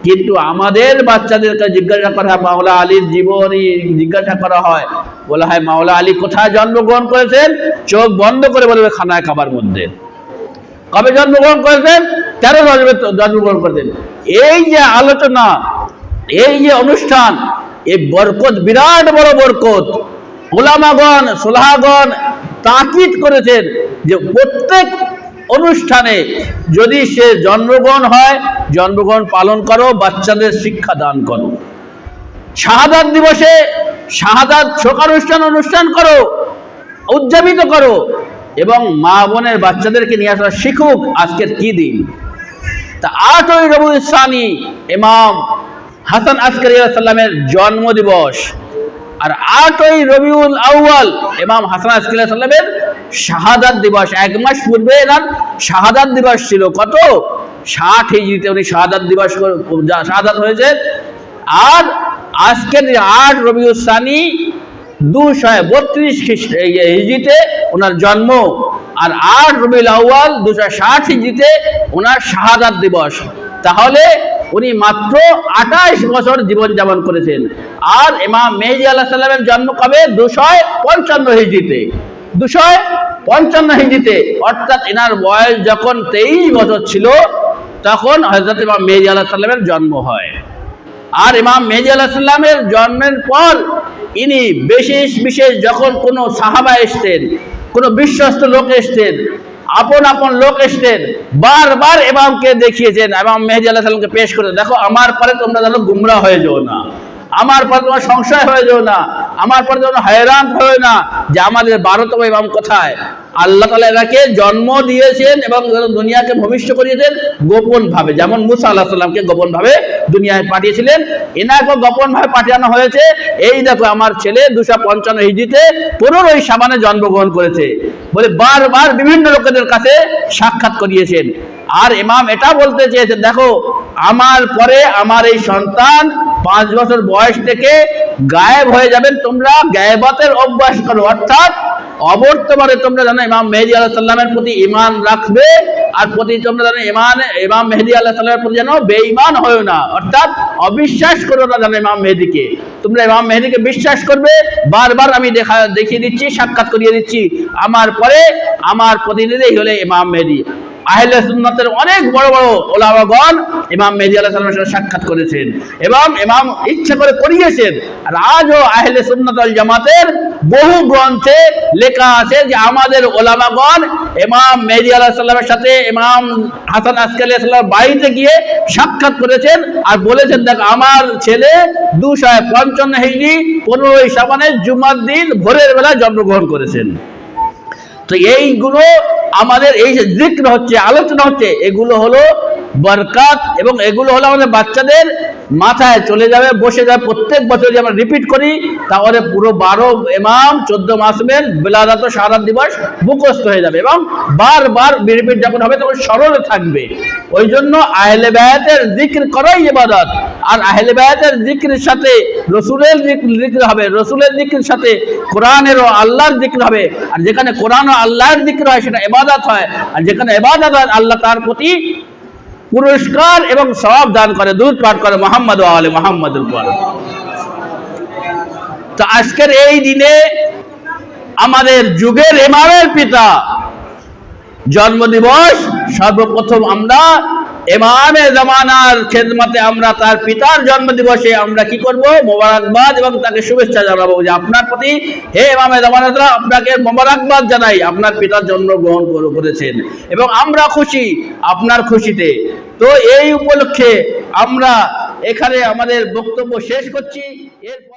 কিন্তু আমাদের বাচ্চাদেরকে জিজ্ঞাসা করা হয়, মাওলা আলীর জীবনী জিজ্ঞাসা করা হয়, বলা হয় মাওলা আলী কোথায় জন্মগ্রহণ করেছেন, চোখ বন্ধ করে বলবে খানায় খাবার মধ্যে। কবে জন্মগ্রহণ করেছেন, 13 জন্মগ্রহণ করেছেন। এই যে আলোচনা, এই যে অনুষ্ঠান, এই বরকত বিরাট বড় বরকত। উলামাগণ সুলহাগণ তাকিদ করেছেন যে প্রত্যেক অনুষ্ঠানে যদি সে জন্মগ্রহণ হয়, জন্মগ্রহণ পালন করো, বাচ্চাদের শিক্ষা দান করো। শাহাদাত দিবসে শাহাদাত শোকানুষ্ঠান করো, উদযাপিত করো, এবং মা বোনের বাচ্চাদেরকে নিয়ে আসা শিখুক আজকের কি দিন। তা 8ই রবিউল সানি ইমাম হাসান আসকারী সাল্লামের জন্ম দিবস, আর 8ই রবিউল আউয়াল ইমাম হাসান আসকারী সাল্লামের শাহাদাত দিবস। 1 মাস পূর্বে এনার শাহাদাত দিবস ছিল। কত? 60 হিজরিতে উনি শাহাদাত দিবস শাহাদাত হয়েছে। আর আজকের 8 রবিউল সানি 232 হিজরিতে ওনার জন্ম, আর 8 রবিউল আউয়াল 260 হিজরিতে ওনার শাহাদাত দিবস। তাহলে উনি মাত্র 28 বছর জীবনযাপন করেছেন। আর ইমাম মেহদী আলাইহিস সালামের জন্ম কবে? 255 হিজরিতে। 255 হিজরিতে, অর্থাৎ এনার বয়স যখন 23 বছর ছিল তখন হযরত ইমাম মেহদী আলাইহিস সালামের জন্ম হয়। আর ইমাম মেহদী আলাইহিস সালামের জন্মের পর ইনি বিশেষ যখন কোনো সাহাবা এসতেন, কোনো বিশ্বস্ত লোক এসতেন, আপন লোক এসতেন, বারবার ইমামকে দেখিয়েছেন, ইমাম মেহদী আলাইহিস সালামকে পেশ করে, দেখো আমার পরে তোমরা যেন গুমরা হয়ে যাও না, আমার পরে তোমার সংশয় হয়ে যাও না, আমার পরে যেন হয়রান হয় না যে আমাদের 12তম ইমাম কোথায়। আল্লাহ তাআলা এনাকে জন্ম দিয়েছেন এবং দুনিয়াকে ভূমিষ্ঠ করিয়েছেন গোপন ভাবে, যেমন মুসা আলাইহিস সালামকে গোপন ভাবে দুনিয়ায় পাঠিয়েছিলেন, এনাকে গোপন ভাবে পাঠানো হয়েছে। এই দেখো আমার ছেলে 255 হিজরিতে 15ই শাবানে জন্মগ্রহণ করেছে বলে বারবার বিভিন্ন লোকেদের কাছে সাক্ষাৎ করিয়েছেন। আর ইমাম এটা বলতে চেয়েছেন, দেখো আমার পরে আমার এই সন্তান 5 বছর বয়স থেকে গায়েব হয়ে যাবেন, তোমরা গায়েবাতের অভ্যাস করো, অর্থাৎ অবর্তমানে তোমরা জানো ইমাম মেহদী আলাইহিস সালামের প্রতি ঈমান রাখবে, আর তোমরা জানো ইমাম মেহদী আলাইহিস সালামের প্রতি যেন বেঈমান হয়ো না, অর্থাৎ অবিশ্বাস করো না জানো ইমাম মেহদীকে, তোমরা ইমাম মেহদীকে বিশ্বাস করবে। বারবার আমি দেখিয়ে দিচ্ছি, সাক্ষাৎ করিয়ে দিচ্ছি, আমার পরে আমার প্রতিনিধি হলে ইমাম মেহদী। আহলে সুন্নাতের অনেক বড় বড় ওলামাগণ ইমাম মেহদী আলাইহিস সালামের সাথে সাক্ষাৎ করেছেন এবং ইমাম ইচ্ছা করে করিয়েছেন। আর আজও আহলে সুন্নাত ওয়াল জামাতের বহু গ্রন্থে লেখা আছে যে আমাদের ওলামাগণ ইমাম মেহদী আলাইহিস সালামের সাথে ইমাম হাসান আসকারী আলাইহিস সালামের বাড়িতে গিয়ে সাক্ষাৎ করেছেন আর বলেছেন, দেখ আমার ছেলে 255 হিজরি 15ই শাবানের জুমার দিন ভোরের বেলা জন্মগ্রহণ করেছেন। তো এইগুলো আমাদের এই যে জিক্র হচ্ছে, আলোচনা হচ্ছে, এগুলো হলো বরকত এবং এগুলো হলো আমাদের বাচ্চাদের মাথায় চলে যাবে, বসে যাবে। প্রত্যেক বছর যদি আমরা রিপিট করি তাহলে পুরো 12 ইমাম 14 মাসুমের বিলাদাত ও শাহাদাত দিবস মুখস্থ হয়ে যাবে এবং বারবার রিপিট যখন হবে তখন স্মরণে থাকবে। ওই জন্য আহলে বায়াতের জিক্র করাই ইবাদত। আর আহলে বায়াতের জিক্রের সাথে রসুলের জিক্র হবে, রসুলের জিক্রের সাথে কোরআনের ও আল্লাহর জিক্র হবে। আর যেখানে কোরআন ও আল্লাহর জিক্র হয় সেটা ইবাদত হয়, আর যেখানে ইবাদত হয় আল্লাহ তার প্রতি পুরস্কার এবং সওয়াব দান করে, দুরূদ পাঠ করে মুহাম্মদ ওয়া আলে মুহাম্মাদের উপর। তো আজকের এই দিনে আমাদের যুগের ইমামের পিতা জন্মদিবস, সর্বপ্রথম আমরা ইমামে জামানার খেদমতে আমরা তার পিতার জন্মদিবসে আমরা কি করব? মোবারকবাদ এবং তাকে শুভেচ্ছা জানাবো যে আপনার প্রতি হে ইমামে জামানাতরা আপনাকে মোবারকবাদ জানাই, আপনার পিতার জন্মগ্রহণ করেছেন এবং আমরা খুশি আপনার খুশিতে। তো এই উপলক্ষে আমরা এখানে আমাদের বক্তব্য শেষ করছি।